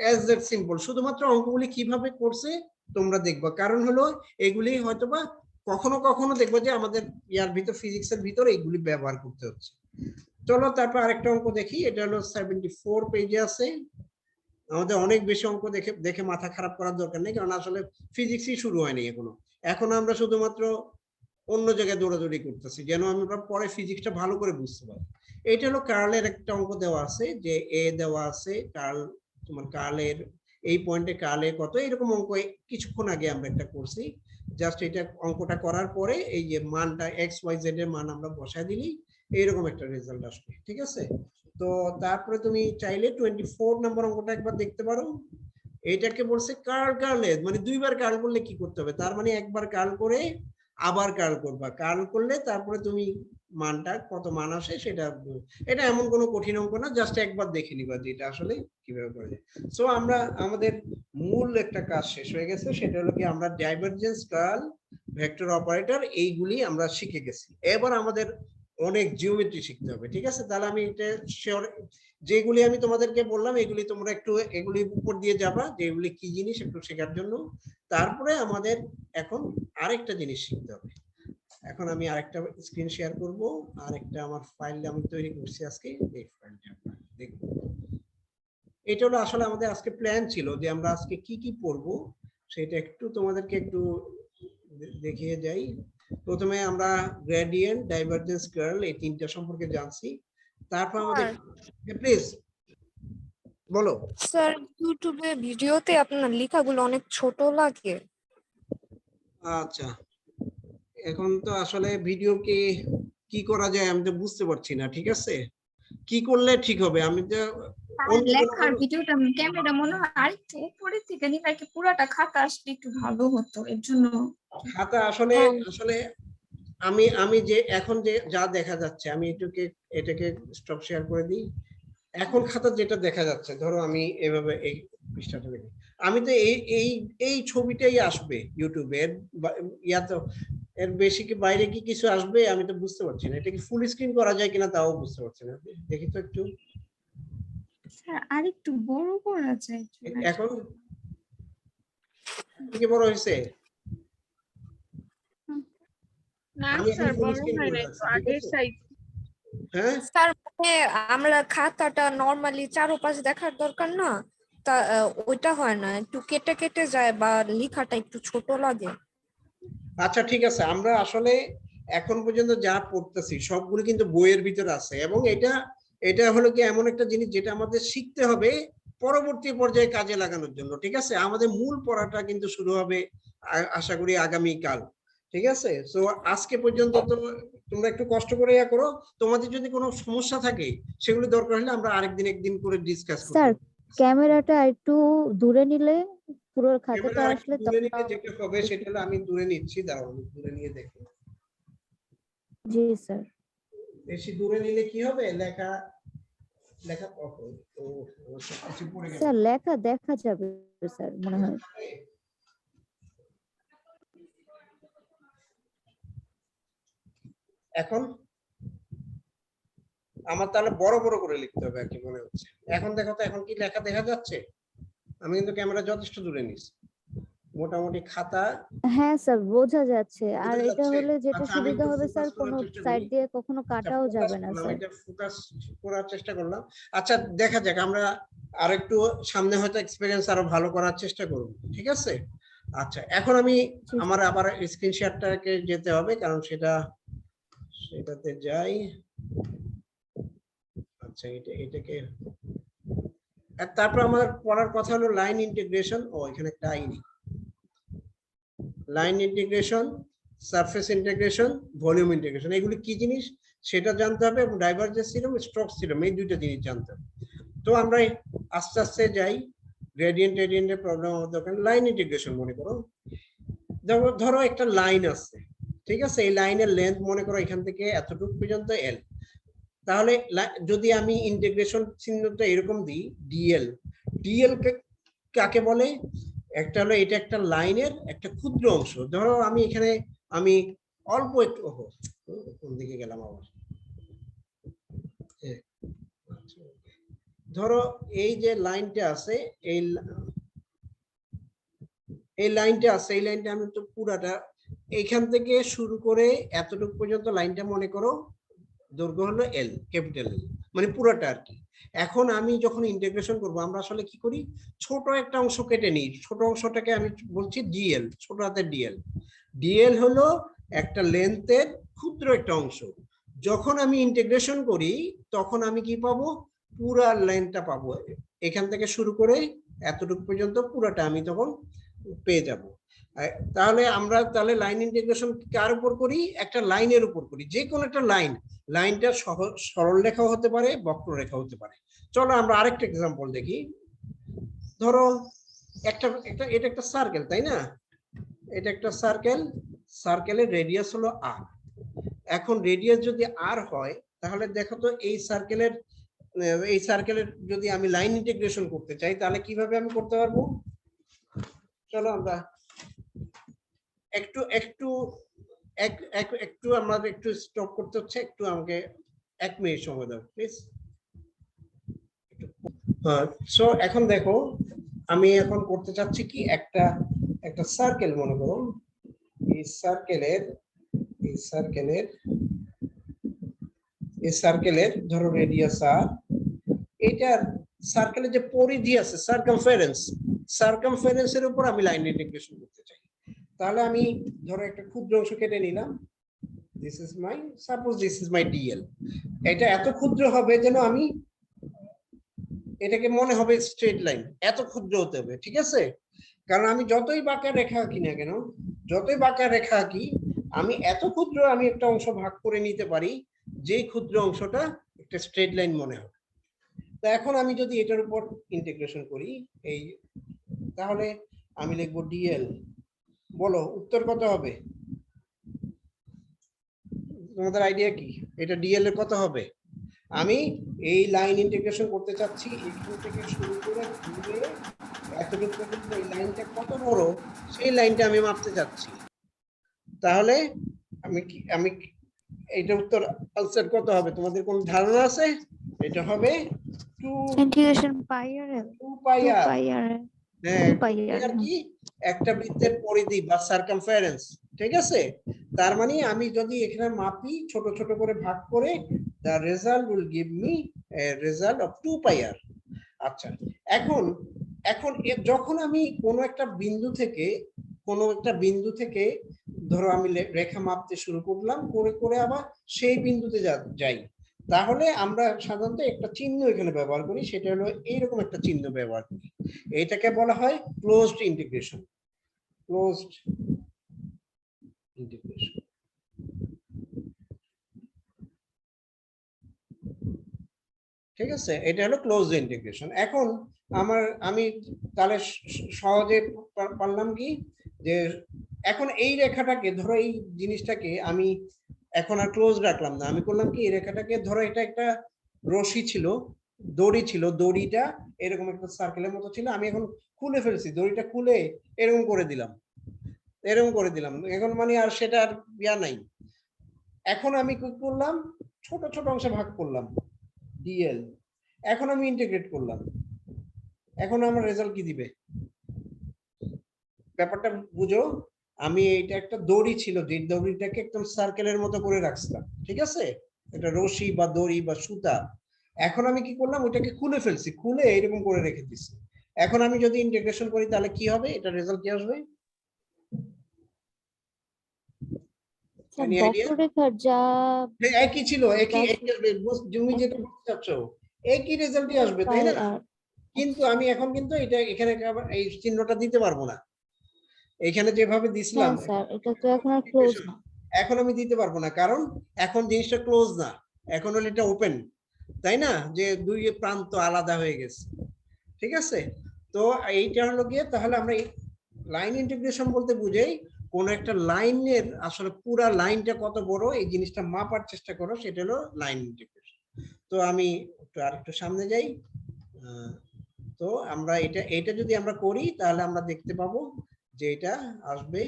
অ্যাজ দ্যাট সিম্পল। শুধুমাত্র অঙ্কগুলি কিভাবে করছে তোমরা দেখবা, কারণ হলো এগুলি হয়তোবা কখনো কখনো দেখবো যে আমাদের ইয়ার ভিতর, ফিজিক্সের ভিতর এইগুলি ব্যবহার করতে হচ্ছে। চলো তারপর আরেকটা অঙ্ক দেখি। এটা হলো 74 পেজে আছে। আমাদের অনেক বেশি অঙ্ক দেখে মাথা খারাপ করার দরকার নেই, কারণ আসলে ফিজিক্সই শুরু হয়নি এখনো আমরা শুধুমাত্র অন্য জায়গায় দৌড়াদৌড়ি করতেছি, যেন আমরা পরে ফিজিক্সটা ভালো করে বুঝতে পারি। এটা হলো কার্লের একটা অঙ্ক দেওয়া আছে, যে এ দেওয়া আছে কার্ল, তোমার কার্লের এই পয়েন্টে কার্লে কত, এরকম অঙ্ক কিছুক্ষণ আগে আমরা একটা করছি। জাস্ট এটা অঙ্কটা করার পরে এই যে মানটা এক্স ওয়াই জেড এর মান আমরা বসায় দিলেই এইরকম একটা রেজাল্ট আসবে, ঠিক আছে? তো তারপরে তুমি চাইলে 24 নম্বর অঙ্কটা একবার দেখতে পারো। এটাকে বলছে কার্লেজ, মানে দুইবার কার্ল করলে কি করতে হবে, তার মানে একবার কার্ল করে আবার কার্ল করবা, কার্ল করলে তারপরে তুমি মানটা কত মান আসে সেটা। এটা এমন কোনো কঠিন অঙ্ক না, জাস্ট একবার দেখে নিবা যে এটা আসলে কিভাবে করা যায়। সো আমরা আমাদের মূল একটা কাজ শেষ হয়ে গেছে, সেটা হলো কি আমরা ডাইভারজেন্স, কার্ল, ভেক্টর অপারেটর এইগুলি আমরা শিখে গেছি। এবার আমাদের অনেক জিওমেট্রি শিখতে হবে, ঠিক আছে? তাহলে আমি এটা শিওর, যেগুলি আমি তোমাদেরকে বললাম এগুলি তোমরা একটু এগুলি উপর দিয়ে যাবা, যে এগুলি কি জিনিস একটু শেখার জন্য। তারপরে আমাদের এখন আরেকটা জিনিস শিখতে হবে। এখন আমি আরেকটা স্ক্রিন শেয়ার করব, আরেকটা আমার ফাইল আমি তৈরি করছি আজকে, এই ফাইলটা দেখো। এটা হলো আসলে আমাদের আজকে প্ল্যান ছিল যে আমরা আজকে কি কি পড়বো, সেটা একটু তোমাদেরকে একটু দেখিয়ে যাই। প্রথমে আমরা গ্রেডিয়েন্ট, ডাইভারজেন্স, কার্ল এই তিনটা সম্পর্কে জানছি। তারপর আমাদের, প্লিজ বলো। স্যার ইউটিউবে ভিডিওতে আপনার লেখাগুলো অনেক ছোট লাগে। আচ্ছা, এখন তো আসলে ভিডিও কি করা যায় আমি তো বুঝতে পারছি না, ঠিক আছে? কি করলে ঠিক হবে? আমি তো আর অন্য লেখার কোনো ভিডিওটা ক্যামেরা মনে হয় আরেকটু উপরে থেকে নিলে আর কি পুরাটা খাতা আসলে একটু ভালো হতো, এর জন্য খাতা আসলে হ্যাঁ। আসলে আমি আমি যে এখন যে যা দেখা যাচ্ছে, আমি এটাকে স্টপ শেয়ার করে দিই। এখন খাতা যেটা দেখা যাচ্ছে, ধরো আমি এভাবে এই পৃষ্ঠাটা দেখি, আমি তো এই ছবিটাই আসবে ইউটিউবে, তো এর বেশি কি বাইরে কি কিছু আসবে? আমি তো বুঝতে পারছি না। এটা কি ফুল স্ক্রিন করা যায় কিনা তাও বুঝতে পারছি না। দেখি তো একটু। স্যার আরেকটু বড় করা যায় এখন কি বড় হয়েছে? না আমি এখন স্যার ফুল বড় স্ক্রিন হয় করে না, রাখছি, একটু ঠিক আগের আছে? সাইজ। হ্যাঁ, স্যার মানে আমরা খাতাটা নর্মালি চারোপাশ দেখার দরকার না, তা ওইটা হয় না, একটু কেটে কেটে যায় বা লেখাটা একটু ছোট লাগে। আচ্ছা ঠিক আছে। আমরা আসলে এখন পর্যন্ত যা পড়তেছি সবগুলো কিন্তু বইয়ের ভিতরে আছে, এবং এটা এটা হলো কি এমন একটা জিনিস যেটা আমাদের শিখতে হবে পরবর্তী পর্যায়ে কাজে লাগানোর জন্য, ঠিক আছে? আমাদের মূল পড়াটা কিন্তু শুরু হবে আশা করি আগামী কাল, ঠিক আছে? তো আজকে পর্যন্ত তো তোমরা একটু কষ্ট করে ইয়া করো। তোমাদের যদি কোনো সমস্যা থাকে সেগুলো দরকার হলে আমরা আরেকদিন একদিন করে ডিসকাস করবো। স্যার ক্যামেরাটা একটু দূরে নিলে পুরো ক্যামেরা খাতাটা আরেকটু আসলে দূরে তখন নিলে যেটা হবে সেটা হলো, আমি দূরে নিচ্ছি, দাঁড়াও আমি দূরে নিয়ে দেখো। জি স্যার। বেশি দূরে নিলে কি হবে? লেখা লেখা ও কিছু পড়ে গেল। স্যার লেখা দেখা যাবে স্যার মনে হয়। এখন আমার তাহলে বড় বড় করে লিখতে হবে আর কি মনে হচ্ছে। এখন দেখো তো, এখন কি লেখা দেখা যাচ্ছে? আমি কিন্তু ক্যামেরা যথেষ্ট দূরে নিছি, মোটামুটি খাতা হ্যাঁ স্যার বোঝা যাচ্ছে। আর বোঝা এটা যাচ্ছে। হলে যেটা আচ্ছা আমি সুবিধা একটু হবে ফোকাস স্যার, করার কোনো চেষ্টা সাইড করি। দিয়ে কখনো আচ্ছা কাটাও ফোকাস যাবে না করলাম, স্যার। এটা ফোকাস করার চেষ্টা করলাম। আচ্ছা দেখা যাক, আমরা আরেকটু সামনে হয়তো এক্সপেরিয়েন্স আরো ভালো করার চেষ্টা করব, ঠিক আছে? আচ্ছা এখন আমি জি আমার আবার স্ক্রিন শেয়ারটাকে যেতে হবে, কারণ সেটাতে যাই। আচ্ছা এটাকে আর তারপর আমার পড়ার কথা হলো লাইন ইন্টিগ্রেশন। ও এখানে একটা আইনি line integration, surface integration, volume integration, এগুলি কি জিনিস সেটা জানতে হবে, এবং ডাইভারজেন্স থিওরেম, স্টোকস থিওরেম, এই দুইটা জিনিস জানতে হবে। তো আমরা আস্তে আস্তে যাই। গ্রেডিয়েন্ট টেডিয়েন্টের প্রবলেম আমাদের দরকার। লাইন ইন্টিগ্রেশন মনে করো, ধরো একটা লাইন আছে, ঠিক আছে? এই লাইনের লেন্থ মনে করো এখান থেকে এতটুকু পর্যন্ত এল। তাহলে যদি আমি ইন্টিগ্রেশন চিহ্নটা এরকম দিই, ডিএল, ডিএল কাকে বলে? একটা হলো এটা একটা লাইনের একটা ক্ষুদ্র অংশ। ধরো আমি এখানে আমি অল্প একটু, ওহো কোন দিকে গেলাম আবার, ধরো এই যে লাইনটা আছে, এই লাইনটা আছে, এই লাইনটা আমি তো পুরাটা এইখান থেকে শুরু করে এতটুকু পর্যন্ত লাইনটা মনে করো দৈর্ঘ্য হলো এল, ক্যাপিটাল এল, মানে পুরোটা আর কি। এখন আমি যখন ইন্টিগ্রেশন করব, আমরা আসলে কি করি? ছোট একটা অংশ কেটে নিই। ছোট অংশটাকে আমি বলছি ডিএল, ছোট হাতের ডিএল। ডিএল হলো একটা লেন্থের ক্ষুদ্র একটা অংশ। যখন আমি ইন্টিগ্রেশন করি তখন আমি কি পাবো? পুরা লাইনটা পাবো, এখান থেকে শুরু করে এতটুকু পর্যন্ত পুরাটা আমি তখন পেয়ে যাব। তাহলে আমরা তাহলে লাইন ইন্টিগ্রেশন কার উপর করি? একটা লাইনের উপর করি, যে কোনো একটা লাইন। লাইনটা সরল রেখাও হতে পারে, বক্ররেখা হতে পারে। চলো আমরা আরেকটা এক্সাম্পল দেখি। ধরো এটা একটা সার্কেল, তাই না? এটা একটা সার্কেল, সার্কেলের রেডিয়াস হলো আর। এখন রেডিয়াস যদি আর হয়, তাহলে দেখো তো এই সার্কেলের যদি আমি লাইন ইন্টিগ্রেশন করতে চাই, তাহলে কিভাবে আমি করতে পারবো? চলো আমরা একটু একটু একটু আমাদের একটু স্টপ করতে হচ্ছে, একটু আমাকে 1 মিনিট সময় দাও প্লিজ। সো এখন দেখো, আমি এখন করতে চাচ্ছি কি, একটা সার্কেল মনে করো। এই সার্কেলের ধরো রেডিয়াস আর, এটার সার্কেলের যে পরিধি আছে, সার্কামফারেন্সের উপর আমি লাইন ইন্টিগ্রেশন করতে চাই। তাহলে আমি ধরো একটা ক্ষুদ্র অংশ কেটে নিলাম। Suppose this is my DL. এটা এত ক্ষুদ্র হবে যেন আমি এটাকে মনে হবে স্ট্রেট লাইন, এত ক্ষুদ্র হতে হবে, ঠিক আছে? কারণ আমি যতই বাঁকা রেখা আঁকি না কেন, আমি এত ক্ষুদ্র আমি একটা অংশ ভাগ করে নিতে পারি, যেই ক্ষুদ্র অংশটা একটা স্ট্রেট লাইন মনে হবে। তো এখন আমি যদি এটার উপর ইন্টিগ্রেশন করি এই, তাহলে আমি লিখবো ডিএল। বলো উত্তর কত হবে? তোমাদের আইডিয়া কি এটা ডিএল এর কত হবে? আমি এই লাইন ইন্টিগ্রেশন করতে চাচ্ছি, এখান থেকে শুরু করে ঘুরে এতটুকু পর্যন্ত এই লাইনটা কত বড় সেই লাইনটা আমি মাপতে চাচ্ছি। তাহলে আমি এইটা উত্তর আনসার কত হবে তোমাদের কোন ধারণা আছে? এটা হবে 2 ইন্টিগ্রেশন পাই আর 2 পাই আর। পাই আর হ্যাঁ, 2 পাই আর আর কি একটা বৃত্তের পরিধি বা সারকামফারেন্স, ঠিক আছে? তার মানে আমি যদি এখানে মাপি ছোট ছোট করে ভাগ করে, the result will give me a result of 2 pi r। আচ্ছা, এখন এখন যখন আমি কোনো একটা বিন্দু থেকে ধরো আমি রেখা মাপতে শুরু করলাম, করে করে আবার সেই বিন্দুতে যাই, তাহলে আমরা সাধারণত একটা চিহ্ন এখানে ব্যবহার করি, সেটা হলো এইরকম একটা চিহ্ন ব্যবহার করি। এইটাকে বলা হয় ক্লোজড ইন্টিগ্রেশন। Closed integration. ঠিক আছে, এটা হলো ক্লোজড ইন্টিগ্রেশন। এখন আমি তাহলে সহজে পারলাম কি যে এখন এই রেখাটাকে ধরো, এই জিনিসটাকে আমি এখন আর ক্লোজ রাখলাম না, আমি করলাম কি এই রেখাটাকে ধরো, এটা একটা রশি ছিল, দড়ি ছিল, দড়িটা এরকম একটা সার্কেলের মতো ছিল, আমি এখন খুলে ফেলছি, দড়িটা খুলে এরকম করে দিলাম, এখন মানে আর সেটা আর ইয়া নাই। এখন আমি কি করলাম, ছোট ছোট অংশে ভাগ করলাম ডিএল, এখন আমি ইন্টিগ্রেট করলাম, এখন আমার রেজাল্ট কি দিবে ব্যাপারটা বুঝো। আমি এইটা একটা দড়ি ছিল, যে দড়িটাকে একদম সার্কেলের মতো করে রাখছিলাম, ঠিক আছে, এটা রশি বা দড়ি বা সুতা। এখন আমি কি করলাম, ওইটাকে খুলে ফেলছি, খুলে এরকম করে রেখে দিচ্ছি। এখন আমি যদি ইন্টিগ্রেশন করি তাহলে কি হবে, এটা রেজাল্ট কি আসবে? বক্ররেখার যা একই ছিল, একই তুমি যেটা বলতে চাচ্ছ একই রেজাল্টই আসবে, তাই না? কিন্তু আমি এখন কিন্তু এটা এখানে এই চিহ্নটা দিতে পারবো না, এখানে যেভাবে দিছিলাম স্যার এটা তো এখন আর ক্লোজ না। এখন আমি দিতে পারবো না, কারণ এখন জিনিসটা ক্লোজ না, এখন হলো এটা ওপেন, তাই না, যে দুই প্রান্ত আলাদা হয়ে গেছে। ঠিক আছে, তো এইটা হলো গিয়ে, তাহলে আমরা লাইন ইন্টিগ্রেশন বলতে বুঝাই কোন একটা লাইনের আসলে পুরা লাইনটা কত বড় এই জিনিসটা মাপার চেষ্টা করো, সেটা হলো লাইন ইন্টিগ্রেশন। তো আমি আরেকটু সামনে যাই। তো আমরা এটা যদি আমরা করি তাহলে আমরা দেখতে পাবো যে এটা আসবে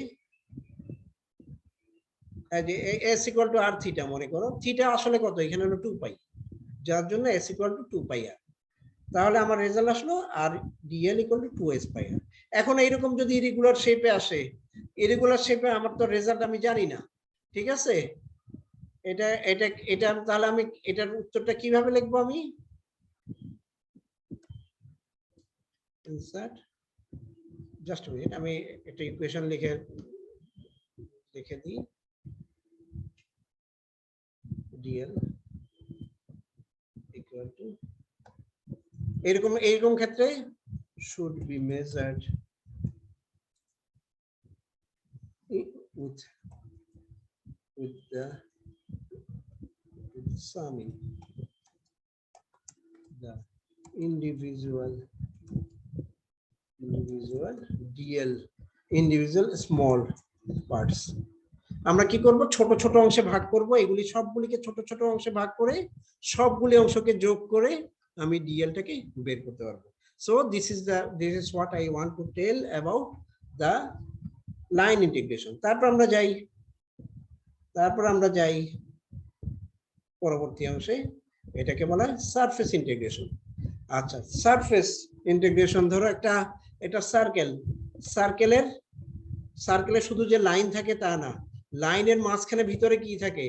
যে s equal to r theta, মনে করো থিটা আসলে কত, এখানে হলো 2 পাই, যার জন্য s equal to 2 pi r। তাহলে আমার রেজাল্ট আসলো আর dl equal to 2s pi r। এখন এইরকম যদি ইরেগুলার শেপে আসে, ইরেগুলার শেপে আমার তো রেজাল্ট আমি জানি না, ঠিক আছে, এটা এটা এটা তাহলে আমি এটার উত্তরটা কিভাবে লিখবো, আমি ইনসার্ট, জাস্ট a minute, আমি একটা ইকুয়েশন লিখে দিই, dl equal to এরকম ক্ষেত্রে should be measured with the summing the individual dl individual small parts। আমরা কি করব, ছোট ছোট অংশে ভাগ করব, এগুলি সবগুলিকে ছোট ছোট অংশে ভাগ করে সবগুলি অংশকে যোগ করে আমি ডিএলটাকে বের করতে পারবো। So this is what I want to tell about the line integration. তারপর আমরা যাই পরবর্তী অংশে, এটাকে বলা হয় সারফেস ইন্টিগ্রেশন। আচ্ছা, সারফেস ইন্টিগ্রেশন, ধরো এটা সার্কেলের শুধু যে লাইন থাকে তা না, লাইনের মাঝখানে ভিতরে কি থাকে,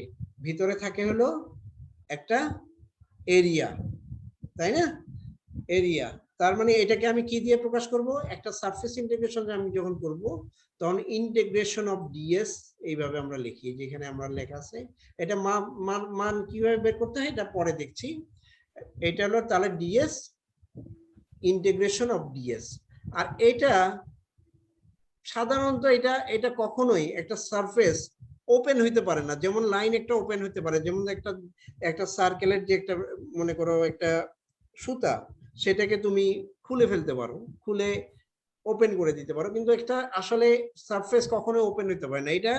ভিতরে থাকে হলো একটা এরিয়া, তাই না, এরিয়া। তার মানে এটাকে আমি কি দিয়ে প্রকাশ করব, একটা সারফেস ইন্টিগ্রেশন আমি যখন করব তখন ইন্টিগ্রেশন অফ ডিএস এইভাবে আমরা লিখি, যেখানে আমরা লেখা আছে। এটা মান কিভাবে বের করতে হয় এটা পরে দেখছি। এটা হলো তাহলে ডিএস, ইন্টিগ্রেশন অফ ডিএস। আর এটা সাধারণত এটা কখনোই একটা সারফেস ওপেন হইতে পারে না, যেমন লাইন একটা ওপেন হইতে পারে, যেমন একটা সার্কেলের যে একটা মনে করো একটা সুতা, সেটাকে তুমি খুলে ফেলতে পারো, খুলে ওপেন করে দিতে পারো, কিন্তু একটা আসলে সারফেস কখনো ওপেন হইতে পারে না, এটা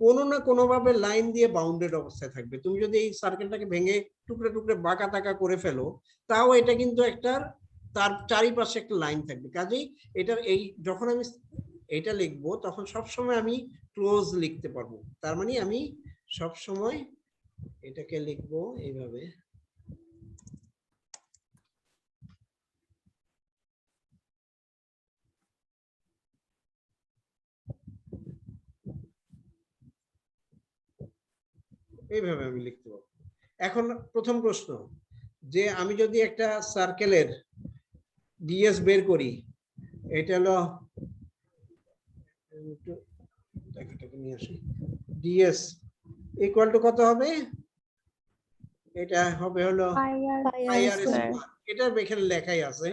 কোনো না কোনো ভাবে লাইন দিয়ে বাউন্ডেড অবস্থায় থাকবে। তুমি যদি এই সার্কেলটাকে ভেঙে টুকরে টুকরে বাঁকা তাকা করে ফেলো, তাও এটা কিন্তু একটা তার চারিপাশে একটা লাইন থাকবে। কাজেই এটা এই যখন আমি এটা লিখবো তখন সবসময় আমি ক্লোজ লিখতে পারবো, তার মানে আমি সব সময় এটাকে লিখবো এইভাবে। এইভাবে আমি লিখতে পারবো। এখন প্রথম প্রশ্ন, যে আমি যদি একটা সার্কেলের ডিএস বের করি, এটা হলো নিয়ে আসি, ডিএস ইকুয়াল টু কত হবে? এটা হবে হলো পাই আর পাই আর স্কয়ার। স্কয়ার। এটা এখানে লেখাই আছে,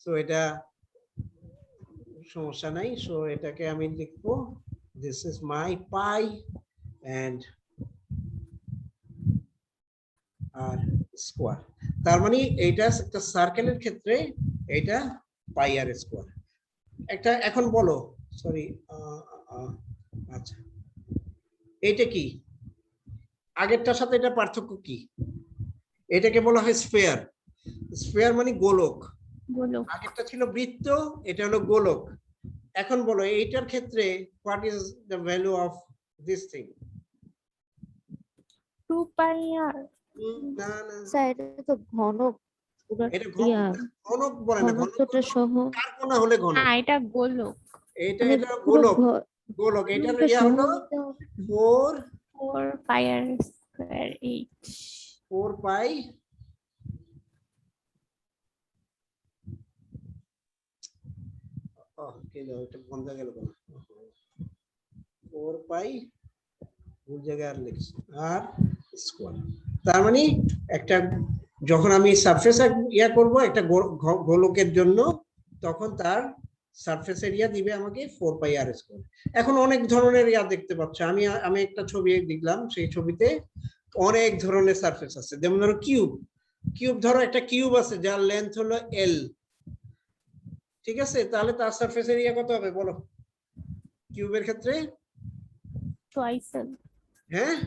সো এটা সমস্যা নাই। সো এটাকে আমি লিখবো this is my pi and r square. তার মানে এইটা একটা সার্কেলের ক্ষেত্রে এটা পাই আর স্কয়ার। একটা এখন বলো, সরি, আচ্ছা এইটা কি, আগেরটার সাথে এটা পার্থক্য কি? এটাকে বলা হয় স্ফিয়ার। স্ফিয়ার মানে গোলক, গোলক। আগেরটা ছিল বৃত্ত, এটা হলো গোলক। এখন বলো এইটার ক্ষেত্রে what is the value of this thing? 2 পাই আর। না না, স্যার এটা তো ঘনক পুরো এটা ইয়া ঘনক বলে না, ঘনক ঘনত্বটা সহ কার কোনা হলে ঘনক? না এটা গোলক। এটা মানে এটা পুরো গোলক, গোলক। এটার ঘনকটা ইয়া সহ হলো নিতে হবে। 4 পাই আর স্কয়ার 8। 4 পাই কে দাও, এটা বন্ধ গেল কেন? 4 পাই ভুল জায়গায় আর লিখছি, আর স্কয়ার। তার মানে একটা যখন আমি সারফেস ইয়া করব একটা গোলকের জন্য, তখন তার সারফেস এরিয়া দিবে আমাকে 4 পাই আর স্কয়ার। এখন অনেক ধরনের ইয়া দেখতে পাচ্ছ, আমি একটা ছবি দেখলাম, সেই ছবিতে অনেক ধরনের সারফেস আছে। যেমন ধরো কিউব, ধরো একটা কিউব আছে যার লেন্থ হলো এল, ঠিক আছে? তাহলে তার সারফেস এরিয়া কত হবে বলো কিউবের ক্ষেত্রে? টুয়াইস এল। হ্যাঁ,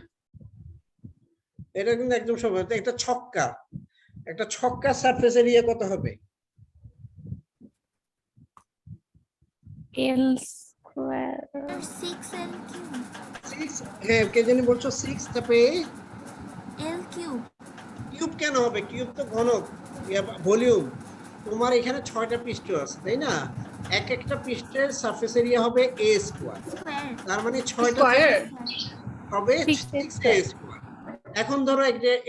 এটা কিন্তু একদম সহজ। একটা ছক্কা সারফেস এরিয়া কত হবে? এল স্কয়ার 6L cube. 6, হ্যাঁ কে জানি বলছো 6, তারপরে L cube. কিউব কেন হবে? কিউব তো ঘনক, ভলিউম। তোমার এখানে 6টা পৃষ্ঠ আছে, তাই না? এক একটা পৃষ্ঠের সারফেস এরিয়া হবে a স্কয়ার, Square. তার মানে 6টা হবে 6A a স্কয়ার। এখন ধরো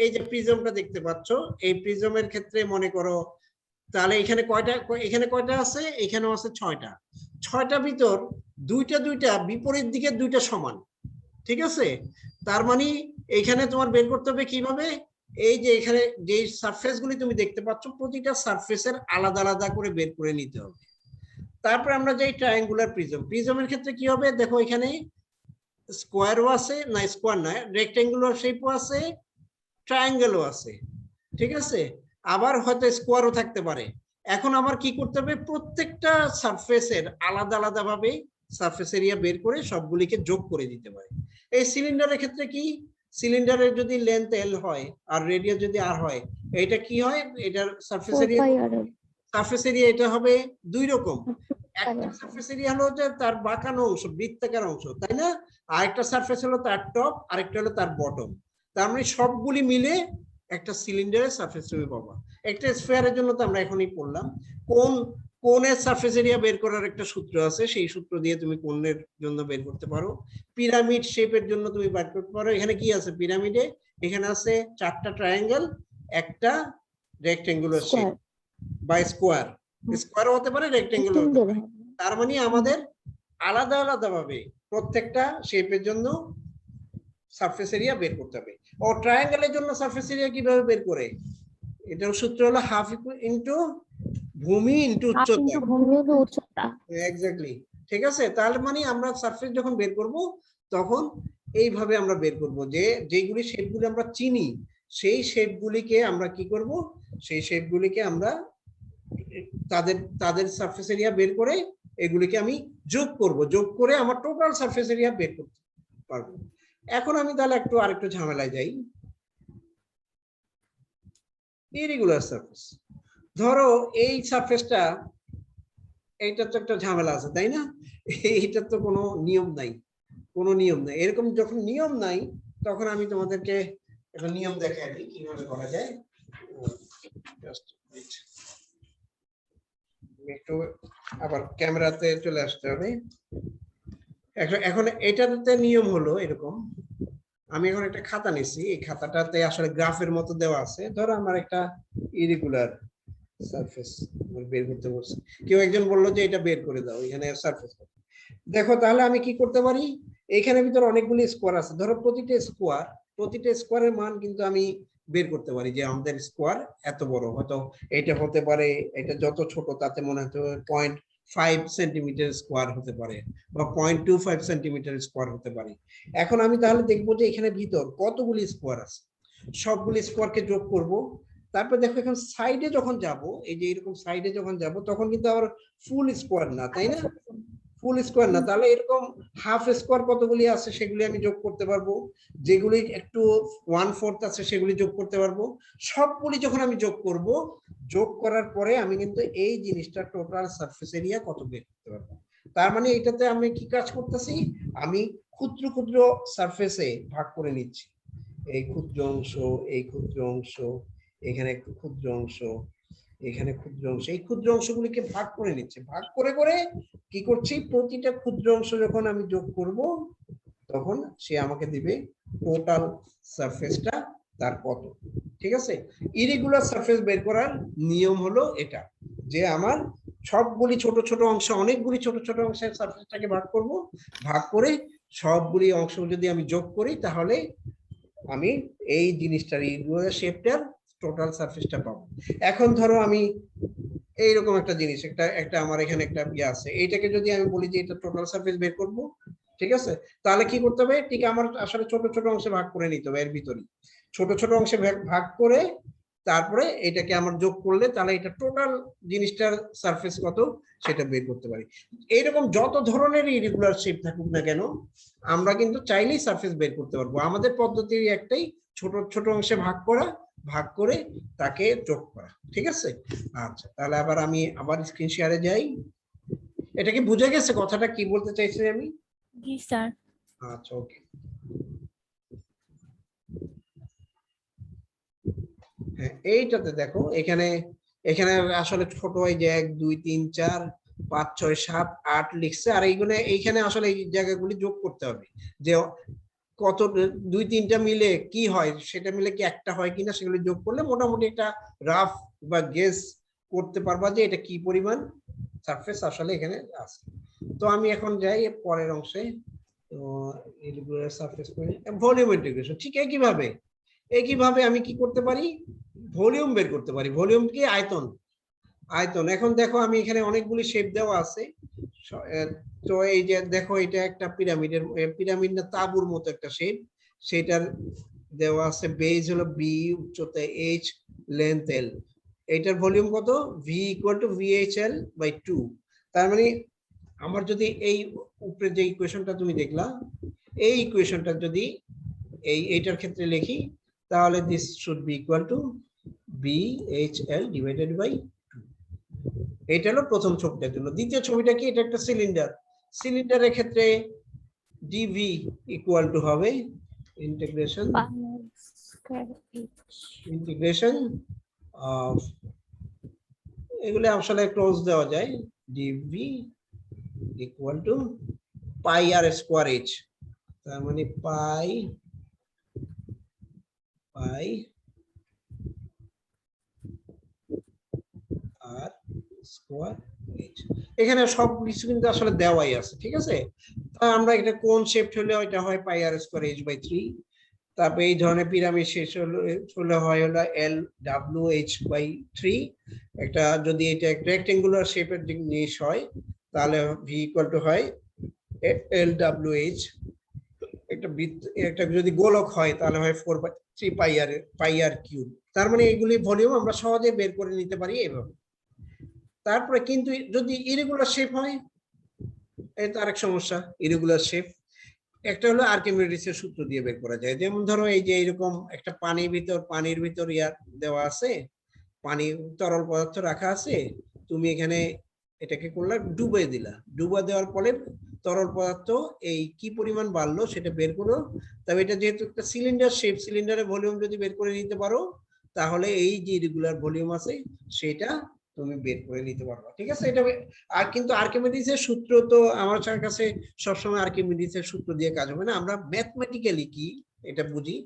এই যে প্রিজমটা দেখতে পাচ্ছ, এই প্রিজমের ক্ষেত্রে মনে করো তাহলে এখানে কয়টা আছে? এখানেও আছে 6টা। 6টা ভিতর দুইটা বিপরীত দিকে দুইটা সমান, ঠিক আছে? তার মানে এইখানে তোমার বের করতে হবে কিভাবে? এই যে এখানে যে সারফেস গুলি তুমি দেখতে পাচ্ছ, প্রতিটা সারফেসের আলাদা আলাদা করে বের করে নিতে হবে। তারপর আমরা যাই ট্রায়াঙ্গুলার প্রিজমের ক্ষেত্রে কি হবে? দেখো এখানে স্কোয়ারও আছে, না স্কোয়ার না, রেক্টেঙ্গুলার শেপও আছে, ট্রায়াঙ্গেলও আছে, ঠিক আছে? আবার হয়তো স্কোয়ারও থাকতে পারে। এখন আমার কি করতে হবে? প্রত্যেকটা সারফেসের আলাদা আলাদা ভাবে সারফেস এরিয়া বের করে সবগুলিকে যোগ করে দিতে পারে। এই সিলিন্ডারের ক্ষেত্রে কি? সিলিন্ডারের যদি লেন্থ এল হয় আর রেডিয়াস যদি আর হয়, এটা কি হয়? এটার সারফেস 4 এরিয়া, পাই আর এল সারফেস এরিয়া এটা হবে দুই রকম। একটা সারফেস এরিয়া হলো যে তার বাঁকানো অংশ, বৃত্তাকার অংশ, তাই না? আরেকটা সারফেস হলো তার টপ, আরেকটা হলো তার বটম। তার মানে সবগুলি মিলে একটা সিলিন্ডারের সারফেস তুমি পাবা। একটা স্ফিয়ারের জন্য তো আমরা এখনই পড়লাম, কোণের সারফেস এরিয়া বের করার একটা সূত্র আছে, সেই সূত্র দিয়ে তুমি কোণের জন্য বের করতে পারো। পিরামিড শেপের জন্য তুমি বের করতে পারো। এখানে কি আছে পিরামিডে? এখানে আছে 4টা ট্রায়াঙ্গেল, একটা রেক্টেঙ্গুলার শেপ বা স্কোয়ার। স্কোয়ার হতে পারে, রেক্টেঙ্গুলার হতে পারে। তার মানে আমাদের আলাদা আলাদা ভাবে প্রত্যেকটা শেপের জন্য সারফেস এরিয়া বের করতে হবে। ও ট্রায়াঙ্গেলের জন্য সারফেস এরিয়া কিভাবে বের করে? এটার সূত্র হলো হাফ ইনটু ভূমি ইনটু উচ্চতা। উচ্চতা। এক্স্যাক্টলি, ঠিক আছে? তাহলে মানে আমরা সারফেস যখন বের করব তখন এইভাবে আমরা বের করব যে যেগুলি শেপগুলি আমরা চিনি সেই শেপগুলিকে আমরা কি করব, সেই শেপগুলিকে আমরা তাদের তাদের সারফেস এরিয়া বের করে এগুলিকে আমি যোগ করব, যোগ করে আমার টোটাল সারফেস এরিয়া বের করতে পারবো। এখন আমি তাহলে আরেকটু ঝামেলায় যাই। ইরেগুলার সারফেস, ধরো এই সারফেসটা, এইটা তো একটা ঝামেলা আছে তাই না, এইটা তো কোনো নিয়ম নাই, কোনো নিয়ম নাই। এরকম যখন নিয়ম নাই তখন আমি তোমাদেরকে একটা নিয়ম দেখাই দিই কিভাবে করা যায়। Just wait. একটু আবার ক্যামেরাতে চলে আসতে হবে। এখন এটাতে নিয়ম হলো এরকম, আমি এখন একটা খাতা নিছি, এই খাতাটাতে আসলে গ্রাফের মতো দেওয়া আছে। ধরো আমার একটা ইরেগুলার সারফেস বের করতে বলছে, কেউ একজন বললো যে এটা বের করে দাও, এখানে সারফেস। দেখো তাহলে আমি কি করতে পারি, এখানে ভিতরে অনেকগুলি স্কোয়ার আছে, ধরো প্রতিটা স্কোয়ারের মান কিন্তু আমি বের করতে পারি যে আমাদের স্কোয়ার এত বড়, হয়তো এটা হতে পারে, এটা যত ছোট তাতে মনে হতে 0.5 সেন্টিমিটার স্কোয়ার হতে পারে বা 0.25 সেন্টিমিটার স্কোয়ার হতে পারে। এখন আমি তাহলে দেখবো যে এখানে ভিতর কতগুলি স্কোয়ার আছে, সবগুলি স্কোয়ারকে যোগ করব। তারপর দেখো এখন সাইডে যখন যাব, এই যে এরকম সাইডে যখন যাব তখন কিন্তু আবার ফুল স্কোয়ার না, তাই না, ফুল স্কোয়ার না, তাহলে এরকম হাফ স্কোয়ার কতগুলি আছে সেগুলি আমি যোগ করতে পারবো, যেগুলি একটু 1/4 আছে সেগুলি যোগ করতে পারবো। সবগুলি যখন আমি যোগ করব, যোগ করার পরে আমি কিন্তু এই জিনিসটা টোটাল সারফেস এরিয়া কত বের করতে পারবো। তার মানে এটাতে আমি কি কাজ করতেছি, আমি ক্ষুদ্র ক্ষুদ্র সারফেসে ভাগ করে নিচ্ছি, এই ক্ষুদ্র অংশ, এই ক্ষুদ্র অংশ, এখানে একটু ক্ষুদ্র অংশ, এখানে ক্ষুদ্র অংশ, এই ক্ষুদ্র অংশগুলিকে ভাগ করে নিচ্ছে, ভাগ করে করে কি করছি, প্রতিটা ক্ষুদ্র অংশ যখন আমি যোগ করব তখন সে আমাকে দিবে টোটাল সারফেসটা তার কত। ঠিক আছে, ইরেগুলার সারফেস বের করার নিয়ম হলো এটা, যে আমার সবগুলি ছোট ছোট অংশ, অনেকগুলি ছোট ছোট অংশের সারফেসটাকে ভাগ করব, ভাগ করে সবগুলি অংশ যদি আমি যোগ করি তাহলে আমি এই জিনিসটার ইরেগুলার শেপটার টোটাল সারফেসটা পাবো। এখন ধরো আমি এইরকম একটা জিনিস, একটা আমার এখানে একটা ইয়ে আছে, এইটাকে যদি আমি বলি যে এটা টোটাল সারফেস বের করব, ঠিক আছে, তাহলে কি করতে হবে, ঠিক আমার আসলে ছোট ছোট অংশে ভাগ করে নিতে হবে, এর ভিতরে ছোট ছোট অংশে ভাগ করে তারপরে এটাকে আমার যোগ করলে তাহলে এটা টোটাল জিনিসটার সারফেস কত সেটা বের করতে পারি। এইরকম যত ধরনের ইরেগুলার শেপ থাকুক না কেন আমরা কিন্তু চাইলেই সারফেস বের করতে পারবো। আমাদের পদ্ধতি একটাই, ছোট ছোট অংশে ভাগ করা, ভাগ করে তাকে যোগ করা। ঠিক আছে, আচ্ছা তাহলে আমি আবার স্ক্রিন শেয়ারে যাই। এটা কি বুঝে গেছে কথাটা কি বলতে চাইছি আমি? জি স্যার। আচ্ছা ওকে, হ্যাঁ এইটাতে দেখো এখানে আসলে ছোট হয় যে 1 2 3 4 5 6 7 8 লিখছে, আর এইখানে আসলে এই জায়গাগুলি যোগ করতে হবে, যে কত 2 3টা মিলে কি হয়, সেটা মিলে কি একটা হয় কিনা সেগুলো যোগ করলে মোটামুটি একটা রাফ বা গেস করতে পারবা যে এটা কি পরিমাণ সারফেস আসলে এখানে আছে। তো আমি এখন যাই পরের অংশে, তো ইরেগুলার সারফেস ভলিউম ইন্টিগ্রেশন। ঠিক একইভাবে আমি কি করতে পারি, ভলিউম বের করতে পারি। ভলিউম কি, আয়তন। এখন দেখো আমি এখানে অনেকগুলি শেপ দেওয়া আছে, তো এই যে দেখো এটা একটা পিরামিড না তাঁবুর মতো একটা শেপ, সেটার দেওয়া আছে বেজ হলো বি, উচ্চতা এইচ, লেন্থ এল, এটার ভলিউম কত, ভি ইকুয়াল টু ভিএইচএল বাই 2। তার মানে আমার যদি এই উপরে যে ইকুয়েশনটা তুমি দেখলা, এই ইকুয়েশনটা যদি এইটার ক্ষেত্রে লিখি তাহলে this should be equal to VHL divided by 2। এটা হলো প্রথম ছবিটার জন্য। দ্বিতীয় ছবিটা কি, এটা একটা সিলিন্ডারের ক্ষেত্রে ডিভি ইকুয়াল টু হবে ইন্টিগ্রেশন অফ, এগুলো আসলে ক্লোজ দেওয়া যায়, dv equal to pi r square h, তার মানে পাই আর স্কোয়ার এইচ। এখানে সব কিছু কিন্তু আসলে দেওয়াই আছে, ঠিক আছে। তা আমরা এটা কোন শেপ হলে এটা হয় পাই আর স্কোয়ার এইচ বাই 3। তারপরে এই ধরনের পিরামিড শেষ হলে হয় হলো এল ডাব্লিউ এইচ বাই 3। একটা যদি এটা একটা রেক্টেঙ্গুলার শেপের জিনিস হয় তাহলে ভি ইকুয়াল টু হয় এল ডাব্লিউ এইচ, একটা বৃত্ত, একটা যদি গোলক হয় তাহলে হয় 4/3 পাই আর কিউব। তার মানে এগুলি ভলিউম আমরা সহজে বের করে নিতে পারি এইভাবে। তারপরে কিন্তু যদি ইরেগুলার শেপ হয়, এটা আরেক সমস্যা। ইরেগুলার শেপ একটা হলো আর্কিমিডিসের সূত্র দিয়ে বের করা যায়। যেমন ধরো এই যে এরকম একটা পানির ভিতর দেওয়া আছে, পানি তরল পদার্থ রাখা আছে, তুমি এখানে এটাকে করলে ডুবে দিলা, ডুবা দেওয়ার ফলে তরল পদার্থ এই কি পরিমাণ বাড়লো সেটা বের করো। তবে এটা যেহেতু একটা সিলিন্ডার শেপ, সিলিন্ডারের ভলিউম যদি বের করে নিতে পারো তাহলে এই যে রেগুলার ভলিউম আছে সেটা তুমি বের করে নিতে পারবা, ঠিক আছে। এটা আর কিন্তু আর্কিমিডিসের সূত্র তো আমার কাছে সবসময় আর্কিমিডিসের সূত্র দিয়ে কাজ হবে না। আমরা ম্যাথমেটিক্যালি কি এটা বুঝি।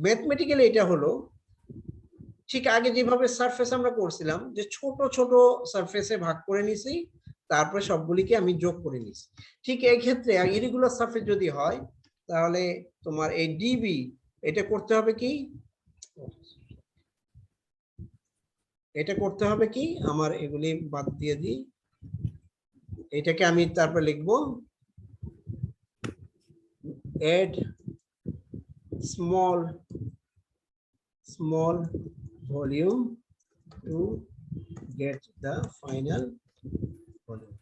ম্যাথমেটিক্যালি এটা হলো ঠিক আগে যেভাবে সারফেস আমরা করছিলাম, যে ছোট ছোট সারফেসে ভাগ করে নিছি, তারপরে সবগুলিকে আমি যোগ করে নিছি। ঠিক এই ক্ষেত্রে ইরেগুলার সারফেস যদি হয় তাহলে তোমার এই ডিবি এটা করতে হবে কি, এটা করতে হবে কি, আমার এগুলি বাদ দিয়ে দিই, এটাকে আমি তারপরে লিখবো add small volume to get the final volume।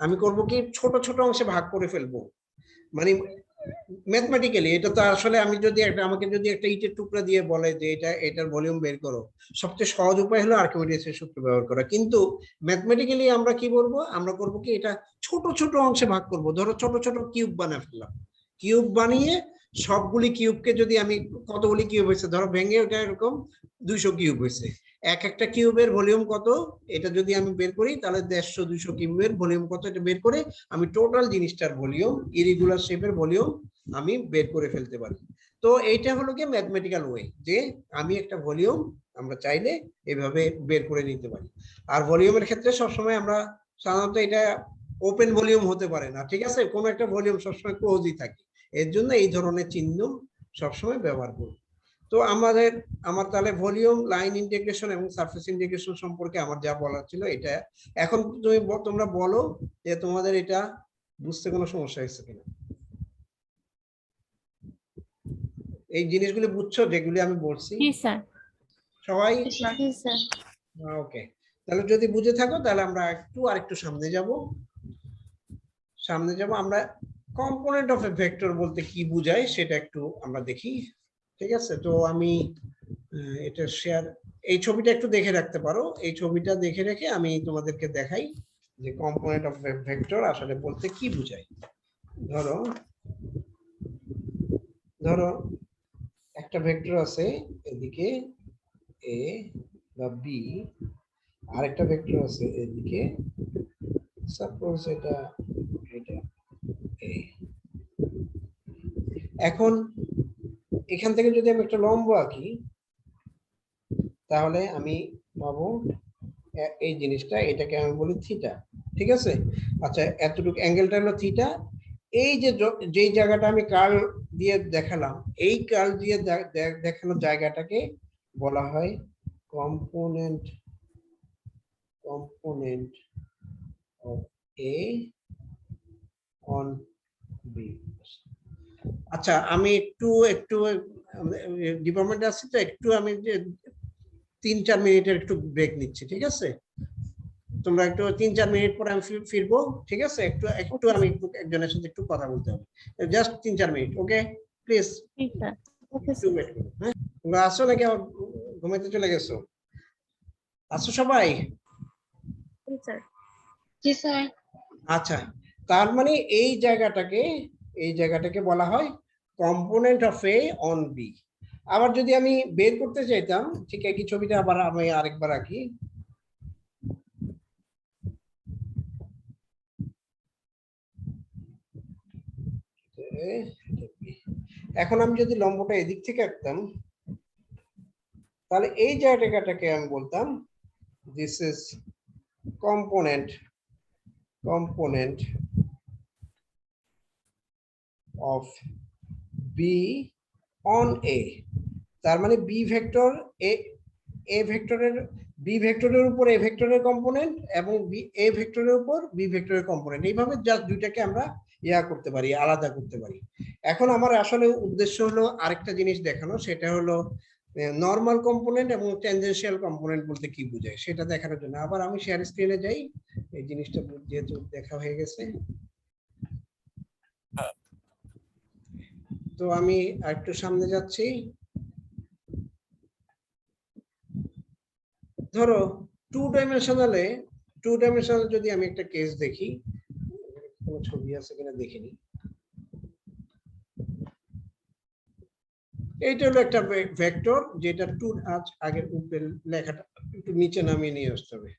আমি করব কি ছোট ছোট অংশে ভাগ করে ফেলবো, মানে ম্যাথমেটিক্যালি এটা তো আসলে আমি যদি আমাকে যদি একটা ইটের টুকরা দিয়ে বলে যে এটার ভলিউম বের করো, সবচেয়ে সহজ উপায় হলো আর্কিমিডিসের সূত্র ব্যবহার করা। কিন্তু ম্যাথমেটিক্যালি আমরা কি করব, আমরা করব কি এটা ছোট ছোট অংশে ভাগ করব। ধরো ছোট ছোট কিউব বানিয়ে ফেললাম, কিউব বানিয়ে সবগুলি কিউবকে যদি আমি, কতগুলি কিউব হয়েছে ধরো ভেঙে ওটা এরকম 200 কিউব হয়েছে, এক একটা কিউবের ভলিউম কত এটা যদি আমি বের করি তাহলে 150-200 কিউবের ভলিউম কত এটা বের করে আমি টোটাল জিনিসটার ভলিউম, ইরেগুলার শেপের ভলিউম আমি বের করে ফেলতে পারি। তো এইটা হলো কি ম্যাথমেটিক্যাল ওয়ে, যে আমি একটা ভলিউম আমরা চাইলে এভাবে বের করে নিতে পারি। আর ভলিউমের ক্ষেত্রে সবসময় আমরা সাধারণত এটা ওপেন ভলিউম হতে পারে না, ঠিক আছে, কোনো একটা ভলিউম সবসময় ক্লোজই থাকে, এর জন্য এই ধরনের চিহ্ন সবসময় ব্যবহার করব। তো আমার তাহলে ভলিউম, লাইন ইন্টিগ্রেশন এবং সারফেস ইন্টিগ্রেশন সম্পর্কে আমার যা বলার ছিল এটা। এখন তোমরা বলো যে তোমাদের এটা বুঝতে কোনো সমস্যা হয়েছে কিনা, এই জিনিসগুলো বুঝছো যেগুলি আমি বলছি জি স্যার। সবাই? জি স্যার। ওকে, তাহলে যদি বুঝে থাকো তাহলে আমরা আরেকটু সামনে যাব। আমরা কম্পোনেন্ট অফ এ ভেক্টর বলতে কি বোঝায় সেটা একটু আমরা দেখি, ঠিক আছে। তো আমি এটা শেয়ার, এই ছবিটা একটু দেখে রাখতে পারো, এই ছবিটা দেখে রেখে আমি তোমাদেরকে দেখাই যে কম্পোনেন্ট অফ এ ভেক্টর আসলে বলতে কি বোঝায়। ধরো একটা ভেক্টর আছে এদিকে এ বা বি, আরেকটা ভেক্টর আছে এদিকে, সাপোজ এটা এ। এখন এখান থেকে যদি আমি একটা লম্ব আঁকি তাহলে আমি পাবো এই জিনিসটা, এটাকে আমি বলি থিটা, ঠিক আছে। আচ্ছা, এতটুকু অ্যাঙ্গেলটা হলো থিটা। এই যে যেই জায়গাটা আমি কার্ল দিয়ে দেখালাম, এই কার্ল দিয়ে দেখানো জায়গাটাকে বলা হয় component of A on B. আচ্ছা, আমি একটু ডিপার্টমেন্টে আছি তো একটু আমি 3-4 মিনিটের একটু ব্রেক নিচ্ছি, ঠিক আছে। তোমরা একটু 3-4 মিনিট পরে আমি ফিরবো, ঠিক আছে। একটু আমি একজনের সাথে একটু কথা বলতে হবে, just 3-4 minute, okay please. G sir. একটু ওয়েট করো। হ্যাঁ, তোমরা আসো নাকি ঘুমাইতে চলে গেছো? আসো সবাই? জি স্যার। জি স্যার। আচ্ছা, তার মানে এই জায়গাটাকে বলা হয় component of A on B. আবার যদি আমি বের করতে চাইতাম, ঠিক একই ছবিটা আবার আমি আরেকবার আঁকি। এখন আমি যদি লম্বটা এদিক থেকে আঁকতাম তাহলে এই জায়গাটাকে আমি বলতাম this is component of B on A. তার মানে বি ভেক্টর এ ভেক্টরের, বি ভেক্টরের উপর এ ভেক্টরের কম্পোনেন্ট এবং এ ভেক্টরের উপর বি ভেক্টরের কম্পোনেন্ট, এইভাবে জাস্ট দুইটাকে আমরা করতে পারি, আলাদা করতে পারি। এখন আমার আসলে উদ্দেশ্য হলো আরেকটা জিনিস দেখানো, সেটা হলো নরমাল কম্পোনেন্ট এবং ট্যানজেনশিয়াল কম্পোনেন্ট বলতে কি বোঝায় সেটা দেখানোর জন্য। আবার আমি শেয়ার স্ক্রিনে যাই, এই জিনিসটা যেহেতু দেখা হয়ে গেছে, তো আমি একটু সামনে যাচ্ছি। ধরো টু ডাইমেনশনাল যদি আমি একটা কেস দেখি, কোনো ছবি আছে কিনা দেখিনি। এইটা হলো একটা ভেক্টর, যেটা টু আগের উপরের লেখাটা একটু নিচে নামিয়ে নিয়ে আসতে হবে।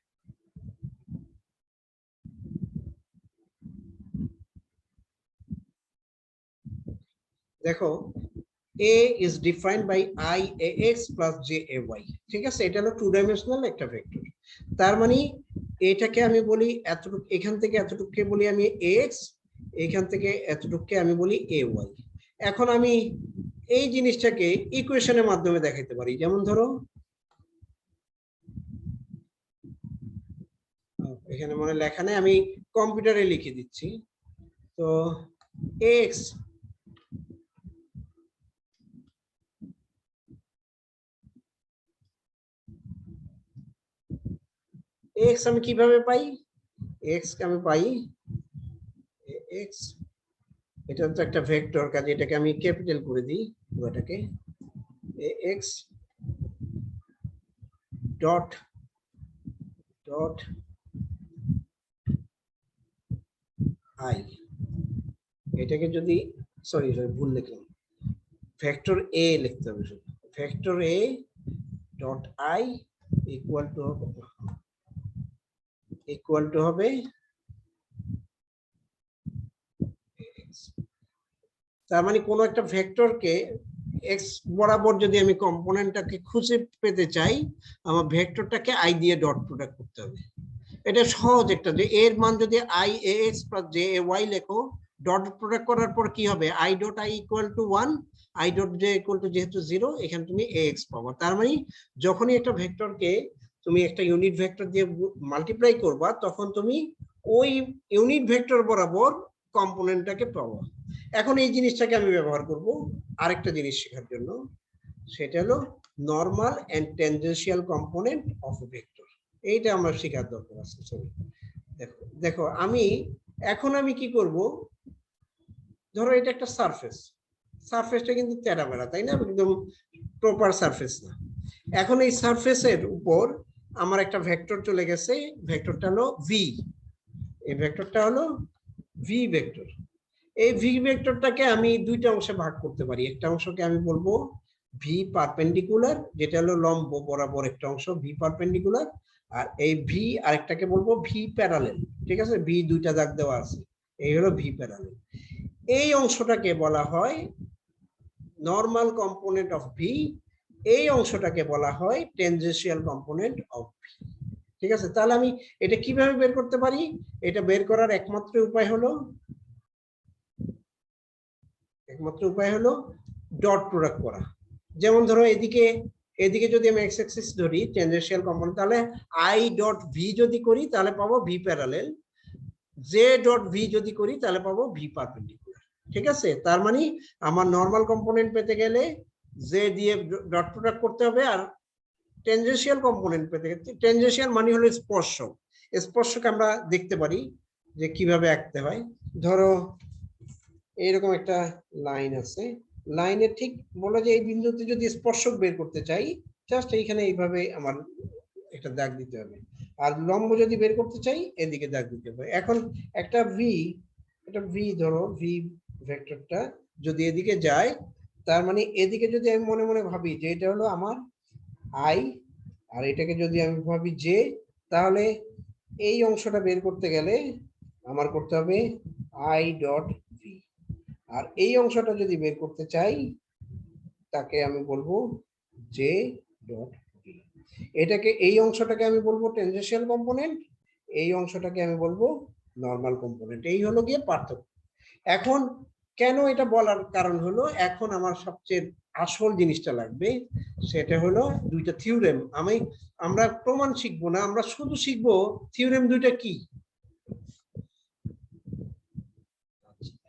দেখো a is defined by iax plus jay, ঠিক আছে? এটা হলো টু ডাইমেনশনাল একটা ভেক্টর। তার মানে এটাকে আমি বলি এতটুকু, এখান থেকে এতটুকুকে বলি আমি x, এখান থেকে এতটুকুকে আমি বলি ay। এখন আমি এই জিনিসটাকে ইকুয়েশনের মাধ্যমে দেখাতে পারি, যেমন ধরো এখানে মনে লেখা নেই, আমি কম্পিউটারে লিখে দিচ্ছি। তো x আমি কিভাবে পাই? x কে আমি পাই, x এটা তো একটা ভেক্টর, কাজে এটাকে আমি ক্যাপিটাল করে দিই পুরোটাকে, x ডট ডট i, এটাকে যদি সরি ভুল লিখলাম, ভেক্টর a লিখতে হবে শুধু, vector a dot i equal to হবে তার মানে কোন একটা ভেক্টরকে x বরাবর যদি আমি কম্পোনেন্টটাকে খুঁজে পেতে চাই, আমার ভেক্টরটাকে i দিয়ে ডট প্রোডাক্ট করতে হবে। এটা সহজ একটা, যে এর মান যদি iax প্লাস jay লেখো, ডট প্রোডাক্ট করার পর কি হবে, i dot i equal to 1, i dot j equal two যেহেতু 0, এখানে তুমি ax পাবা। তার মানে যখনই একটা ভেক্টরকে তুমি একটা ইউনিট ভেক্টর দিয়ে মাল্টিপ্লাই করবা, তখন তুমি ওই ইউনিট ভেক্টর বরাবর কম্পোনেন্টটাকে পাবা। এখন এই জিনিসটাকে আমি ব্যবহার করব আরেকটা জিনিস শেখার জন্য, সেটা হলো normal and tangential component of a vector. এইটা আমার শেখার দরকার আছে। দেখো দেখো আমি এখন আমি কি করব, ধরো এটা একটা সারফেস, সারফেসটা কিন্তু তেড়া বেড়া, তাই না? একদম প্রপার সারফেস না। এখন এই সারফেসের উপর আমার একটা ভেক্টর চলে গেছে, ভেক্টরটা হলো ভি, এই ভেক্টরটা হলো ভি ভেক্টর। এই ভি ভেক্টরটাকে আমি দুইটা অংশে ভাগ করতে পারি। একটা অংশকে আমি বলবো ভি পারপেন্ডিকুলার, যেটা হলো লম্ব বরাবর একটা অংশ ভি পারপেন্ডিকুলার, আর এই ভি আরেকটাকে বলবো ভি প্যারালেল, ঠিক আছে? ভি দুইটা দাগ দেওয়া আছে, এই হলো ভি প্যারালেল। এই অংশটাকে বলা হয় নরমাল কম্পোনেন্ট অফ ভি, এই অংশটাকে বলা হয় ট্যানজেনশিয়াল কম্পোনেন্ট অফ ভি, ঠিক আছে? তাহলে আমি এটা কিভাবে বের করতে পারি? এটা বের করার একমাত্র উপায় হলো ডট প্রোডাক্ট করা। যেমন ধরো এদিকে যদি আমি এক্স অ্যাক্সিস ধরি ট্যানজেনশিয়াল কম্পোনেন্ট, তাহলে আই ডট ভি যদি করি তাহলে পাবো V parallel, J dot V যদি করি তাহলে পাবো ভি পারপেন্ডিকুলার, ঠিক আছে? তার মানে আমার নরমাল কম্পোনেন্ট পেতে গেলে জে দিয়ে ডট প্রোডাক্ট করতে হবে, আর ট্যানজেনশিয়াল কম্পোনেন্ট পেতে গেলে, ট্যানজেনশিয়াল মানে হলো স্পর্শক, স্পর্শক আমরা দেখতে পারি যে কিভাবে আঁকতে হয়। ধরো এইরকম একটা লাইন আছে, লাইনের ঠিক বলো যে এই বিন্দুতে যদি স্পর্শক বের করতে চাই, জাস্ট এইখানে এইভাবে আমার একটা দাগ দিতে হবে, আর লম্ব যদি বের করতে চাই এদিকে দাগ দিতে হবে। এখন একটা ভি ধরো, ভি ভেক্টরটা যদি এদিকে যায়, তার মানে এদিকে যদি আমি মনে মনে ভাবি যে এটা হলো আমার আই, আর এটাকে যদি আমি ভাবি জে, তাহলে এই অংশটা বের করতে গেলে আমার করতে হবে আই ডট ভি, আর এই অংশটা যদি বের করতে চাই তাকে আমি বলবো জে ডট ভি। এটাকে এই অংশটাকে আমি বলবো ট্যানজেনশিয়াল কম্পোনেন্ট, এই অংশটাকে আমি বলবো নরমাল কম্পোনেন্ট। এই হলো গিয়ে পার্থক্য। এখন কেন এটা বলার কারণ হলো, এখন আমার সবচেয়ে আসল জিনিসটা লাগবে, সেটা হলো দুইটা থিওরেম। আমরা প্রমাণ শিখবো না, আমরা শুধু শিখবো থিওরেম দুইটা কি।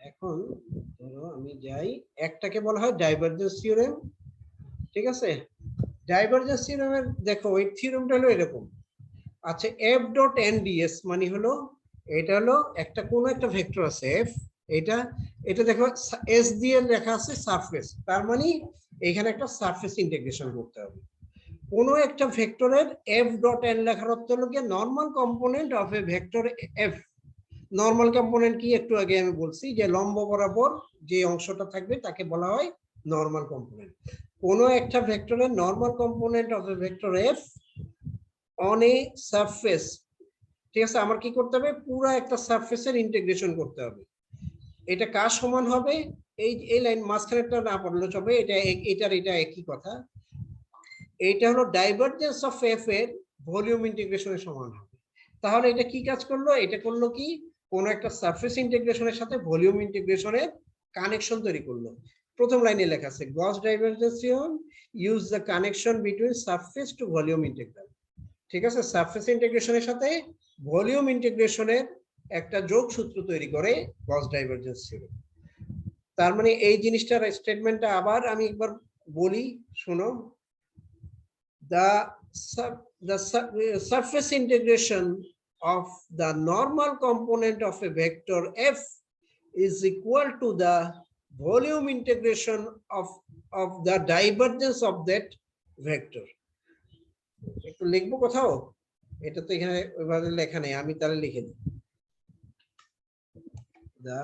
এখন ধরো আমি যাই, একটাকে বলা হয় ডাইভারজেন্স থিওরেম, ঠিক আছে। ডাইভারজেন্স থিওরেমের দেখো এই থিওরেমটা হলো এরকম। আচ্ছা, এফ ডট এন ডিএস মানে হলো, এটা হলো একটা কোনো একটা ভেক্টর আছে এফ, এটা এটা দেখো এস দিয়ে লেখা আছে সারফেস, তার মানে এখানে একটা সারফেস ইন্টিগ্রেশন করতে হবে। কোনো একটা ভেক্টরের এফ ডট এন লেখার অর্থ হলো গিয়ে normal component of a vector F. Normal component কি একটু আগে আমি বলছি যে লম্ব বরাবর যে অংশটা থাকবে তাকে বলা হয় নর্মাল কম্পোনেন্ট। কোনো একটা ভেক্টরের normal component of a vector F on a surface, ঠিক আছে। আমার কি করতে হবে, পুরো একটা সারফেসের ইন্টিগ্রেশন করতে হবে। এটা কার সমান হবে, এই লাইন মাঝখানেরটা না পড়লে চলবে, এটা একই কথা। এটা হলো ডাইভারজেন্স অফ এফ এর ভলিউম ইন্টিগ্রেশনের সমান হবে। তাহলে এটা কি কাজ করলো, এটা করলো কি, কোন একটা সারফেস ইন্টিগ্রেশনের সাথে ভলিউম ইন্টিগ্রেশনের কানেকশন তৈরি করলো। প্রথম লাইনে লেখা আছে Gauss divergence theorem use the connection between surface to volume integral, ঠিক আছে। সারফেস ইন্টিগ্রেশনের সাথে ভলিউম ইন্টিগ্রেশনের একটা যোগসূত্র তৈরি করে গস ডাইভারজেন্স থিওরেম। তার মানে এই জিনিসটার স্টেটমেন্টটা আবার আমি একবার বলি, শোনো। The surface integration of the normal component of a vector f is equal to the volume integration of the divergence of that vector. একটু লিখবো কোথাও, এটা তো এখানে ওইভাবে লেখা নেই, আমি তাহলে লিখে দিই। The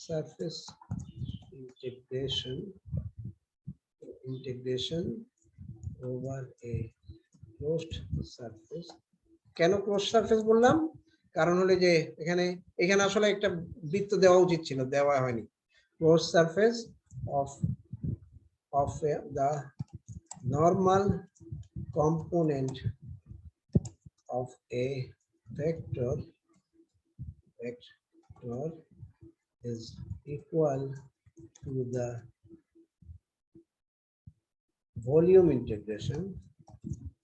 surface integration over a closed surface, কেন ক্লোজ সারফেস বললাম, কারণ হলো যে এখানে এখানে আসলে একটা বৃত্ত দেওয়া উচিত ছিল, দেওয়া হয়নি। Close surface of the normal component of a vector is equal to the volume integration of the divergence of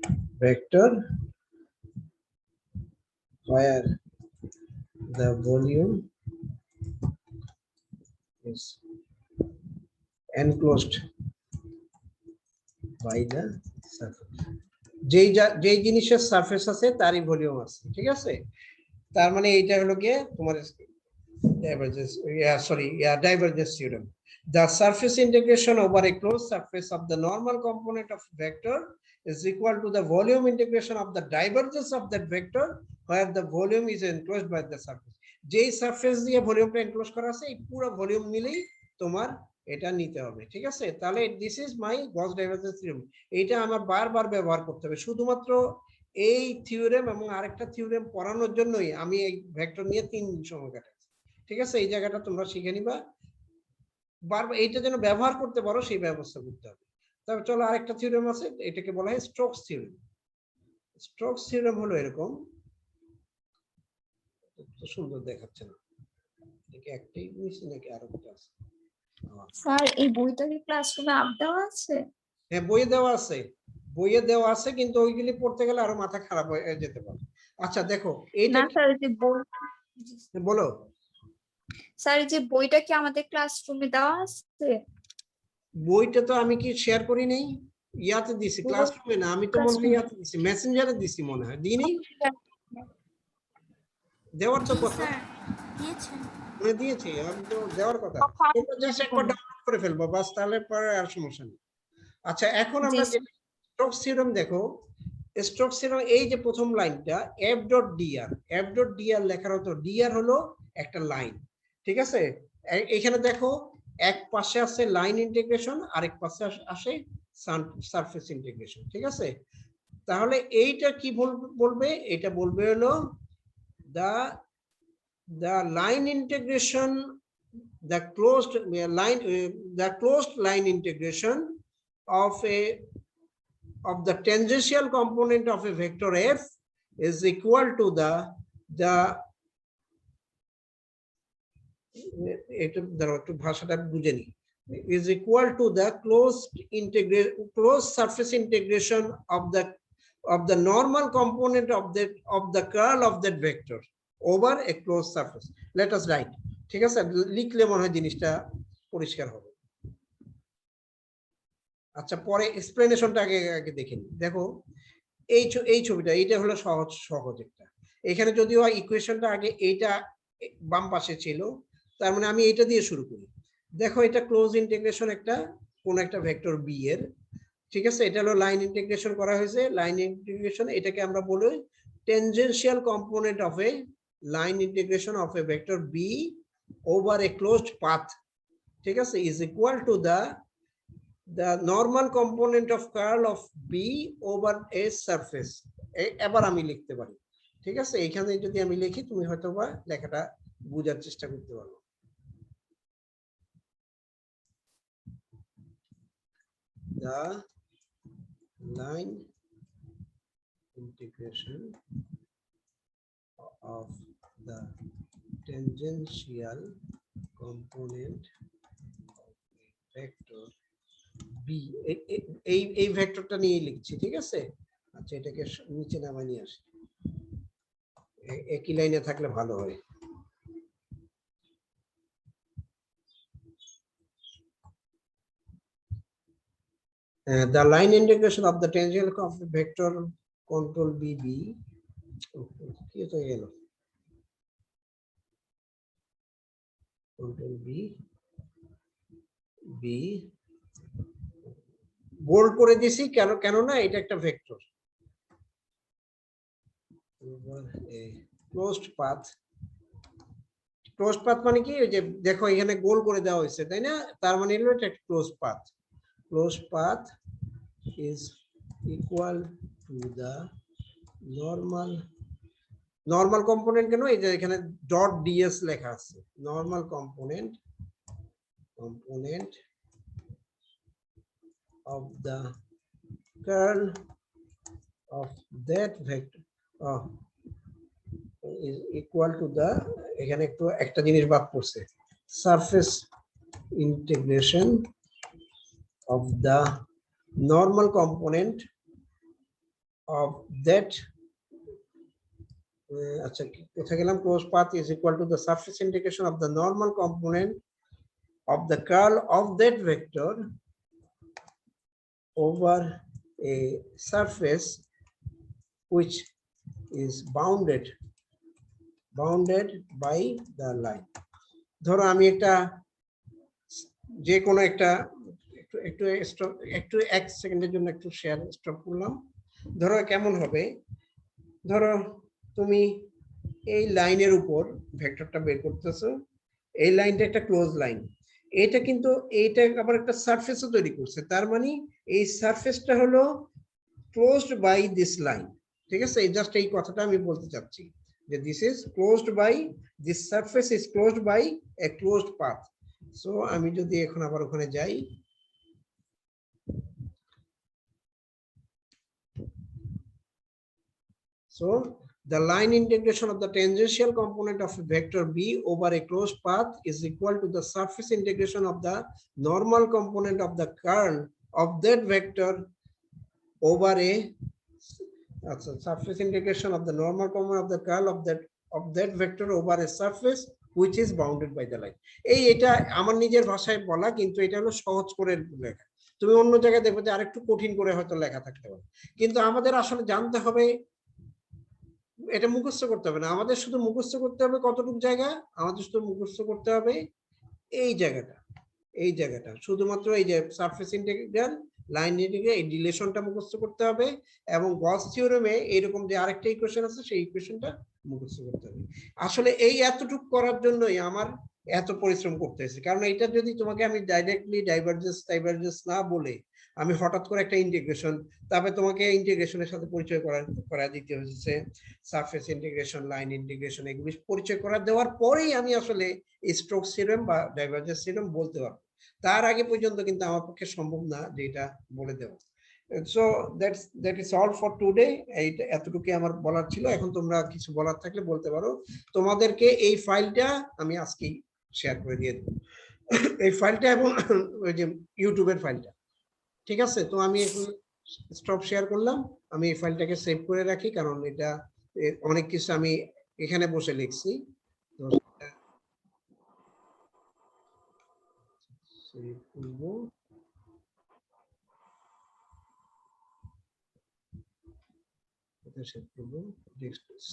that vector where the volume is enclosed by the surface. যেই জিনিসের সারফেস আছে তারই ভলিউম আছে, ঠিক আছে। তার মানে এইটা হলো গিয়ে তোমার divergence theorem. The surface integration over a closed surface of the normal component of vector is equal to the volume integration of the divergence of that vector where the volume is enclosed by the surface. যেই surface দিয়ে ভলিউমটা enclose করা আছে এই পুরো volume মিলেই তোমার এটা নিতে হবে, ঠিক আছে। তাহলে this is my Gauss divergence theorem. এইটা আমার বারবার ব্যবহার করতে হবে, শুধুমাত্র এই থিওরেম এবং আরেকটা থিওরেম পড়ানোর জন্যই আমি এই ভেক্টর নিয়ে 3 দিন সময় কাটাচ্ছি, ঠিক আছে। এই জায়গাটা তোমরা শিখে নিবা, বারবার এইটা যেন ব্যবহার করতে পারো সেই ব্যবস্থা করতে হবে। তবে চলো আরেকটা থিওরেম আছে, এটাকে বলা হয় স্টোকস থিওরেম। স্টোকস থিওরেম হলো এরকম, তো সুন্দর দেখাচ্ছে না, এটাকে একটাই নিছি নাকি আরেকটা আছে? স্যার এই বইটা কি ক্লাসরুমে আপ দেওয়া আছে? হ্যাঁ, বইয়ে দেওয়া আছে, কিন্তু ওইগুলি পড়তে গেলে আরো মাথা খারাপ হয়ে যেতে পারে। আচ্ছা দেখো এইটা না স্যার, যে বই, বলো। স্যার যে বইটা কি আমাদের ক্লাসরুমে দেওয়া আছে? বইটা তো আমি কি শেয়ার করি নাই, ইয়াতে দিছি, ক্লাসরুমে না, আমি তো মনে হয় ইয়াতে দিছি, মেসেঞ্জারে দিছি মনে হয়, দিই নাই? দেওয়ার তো কথা দিয়েছি, আমি তো দেওয়ার কথা, তোমরা জাস্ট একবার ডাউনলোড করে ফেলবো বাস, তাহলে পরে আর সমস্যা নেই। আচ্ছা এখন আমরা যে স্টোকস থিওরেম দেখো, স্টোকস থিওরেম এই যে প্রথম লাইনটা f ডট dr লেখার হতো, dr হলো একটা লাইন, ঠিক আছে। এখানে দেখো এক পাশে আছে লাইন ইন্টিগ্রেশন, আরেক পাশে আসে সারফেস ইন্টিগ্রেশন, ঠিক আছে। তাহলে এইটা কি বলবে, এটা বলবে হলো the line integration, the closed line integration of the tangential component of a vector f is equal to the এটা ধরো একটু ভাষাটা বুঝে নি, is equal to the closed surface integration of the normal component of the curl of that vector over a closed surface. Let us write. ঠিক আছে, লিখলে মনে হয় জিনিসটা পরিষ্কার হবে। আচ্ছা, পরে এক্সপ্লেনেশনটা আগে আগে দেখে নিই। দেখো এই ছবিটা, এইটা হলো সহজ একটা। এখানে যদিও ইকুয়েশনটা আগে এইটা বাম পাশে ছিল, তার মানে আমি এটা দিয়ে শুরু করি। দেখো এটা ক্লোজ ইন্টিগ্রেশন একটা কোন একটা ভেক্টর বি এর, ঠিক আছে, এটা হলো লাইন ইন্টিগ্রেশন করা হয়েছে। লাইন ইন্টিগ্রেশন এটাকে আমরা বলি tangential component of a line integration of a vector B over a closed path, ঠিক আছে, is equal to the normal component of curl of B over a surface. এবার আমি লিখতে পারি, ঠিক আছে, এইখানে যদি আমি লিখি তুমি হয়তোবা লেখাটা বোঝার চেষ্টা করতে পারো। The line integration of the tangential component of a vector B, এই ভেক্টরটা নিয়ে লিখছি, ঠিক আছে। আচ্ছা, এটাকে নিচে নামাই নিয়ে আসি, একই লাইনে থাকলে ভালো হয়। The line integration of the tangential of the vector control BB, কি হয়ে গেল, control B বোল্ড করে দিছি কেননা এটা একটা ভেক্টর। ক্লোজড পাথ মানে কি, ওই যে দেখো এখানে গোল করে দেওয়া হয়েছে, তাই না, তার মানে হলো এটা একটা closed path is equal to the normal component. কেন এই যে এখানে ডট ডিএস লেখা আছে, normal component of the curl of that vector is equal to the, এখানে একটু একটা জিনিস বাদ পড়ছে, surface integration of the normal component of that, আচ্ছা কোথায় গেলাম, closed path is equal to the surface integration of the normal component of the curl of that vector over a surface which is bounded by the line. ধরো আমি একটা যে কোনো একটা একটু এক সেকেন্ডের জন্য একটু শেয়ার স্টপ করলাম। ধরো কেমন হবে, ধরো তুমি এই লাইনের উপর ভেক্টরটা বের করতেছো, এই লাইনটা একটা ক্লোজ লাইন, এটা কিন্তু এইটা আবার একটা সারফেসও তৈরি করছে, তার মানে এই সারফেসটা হলো ক্লোজড বাই দিস লাইন, ঠিক আছে। জাস্ট এই কথাটা আমি বলতে চাচ্ছি যে this is closed by, this surface is closed by a closed path. So আমি যদি এখন আবার ওখানে যাই, so the line integration of the tangential component of a vector B over a closed path is equal to the surface integration of the normal component of the curl of that vector over a surface integration of the normal component of the curl of that vector over a surface which is bounded by the line. এটা আমার নিজের ভাষায় বলা, কিন্তু এটা হলো সহজ করে লেখা। তুমি অন্য জায়গায় দেখবে যে আরেকটু কঠিন করে হয়তো লেখা থাকতে পারে, কিন্তু আমাদের আসলে জানতে হবে, এটা মুখস্থ করতে হবে না, আমাদের শুধু মুখস্থ করতে হবে কতটুকু জায়গা, আমাদের শুধু মুখস্থ করতে হবে এই জায়গাটা শুধুমাত্র এই যে সারফেস ইন্টিগ্রাল, লাইন ইন্টিগ্রাল, এই রিলেশনটা মুখস্থ করতে হবে, এবং গস থিওরেমে এরকম যে আরেকটা ইকুয়েশন আছে সেই ইকুয়েশনটা মুখস্থ করতে হবে। আসলে এই এতটুকু করার জন্যই আমার এত পরিশ্রম করতে হয়েছে, কারণ এটা যদি তোমাকে আমি ডাইরেক্টলি ডাইভারজেন্স না বলে আমি হঠাৎ করে একটা ইন্টিগ্রেশন, তারপরে তোমাকে ইন্টিগ্রেশনের সাথে পরিচয় করা দিতে হয়েছে, সারফেস ইন্টিগ্রেশন, লাইন ইন্টিগ্রেশন, এগুলি পরিচয় করা দেওয়ার পরেই আমি আসলে স্টোকস থিওরেম বা ডাইভারজেন্স থিওরেম বলতে পারবো। তার আগে পর্যন্ত কিন্তু আমার পক্ষে সম্ভব না যে এটা বলে দেওয়া। So that is all for today. এইটা এতটুকু আমার বলার ছিল। এখন তোমরা কিছু বলার থাকলে বলতে পারো। তোমাদেরকে এই ফাইলটা আমি আজকেই শেয়ার করে দিয়ে দেবো এই ফাইলটা এবং ওই যে ইউটিউবের ফাইলটা। ঠিক আছে, তো আমি এখন স্টপ শেয়ার করলাম। আমি এই ফাইলটাকে সেভ করে রাখি, কারণ এটা অনেক কিছু আমি এখানে বসে লিখছি। তো সেভ করবো। এটা সেভ করবো।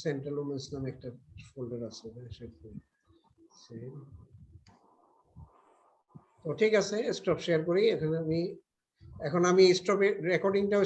সেন্ট্রাল ওমেন্স নামে একটা ফোল্ডার আছে, ওখানে সেভ করবো। সেভ। তো ঠিক আছে, স্টপ শেয়ার করি। এখন আমি স্টপে রেকর্ডিংটাও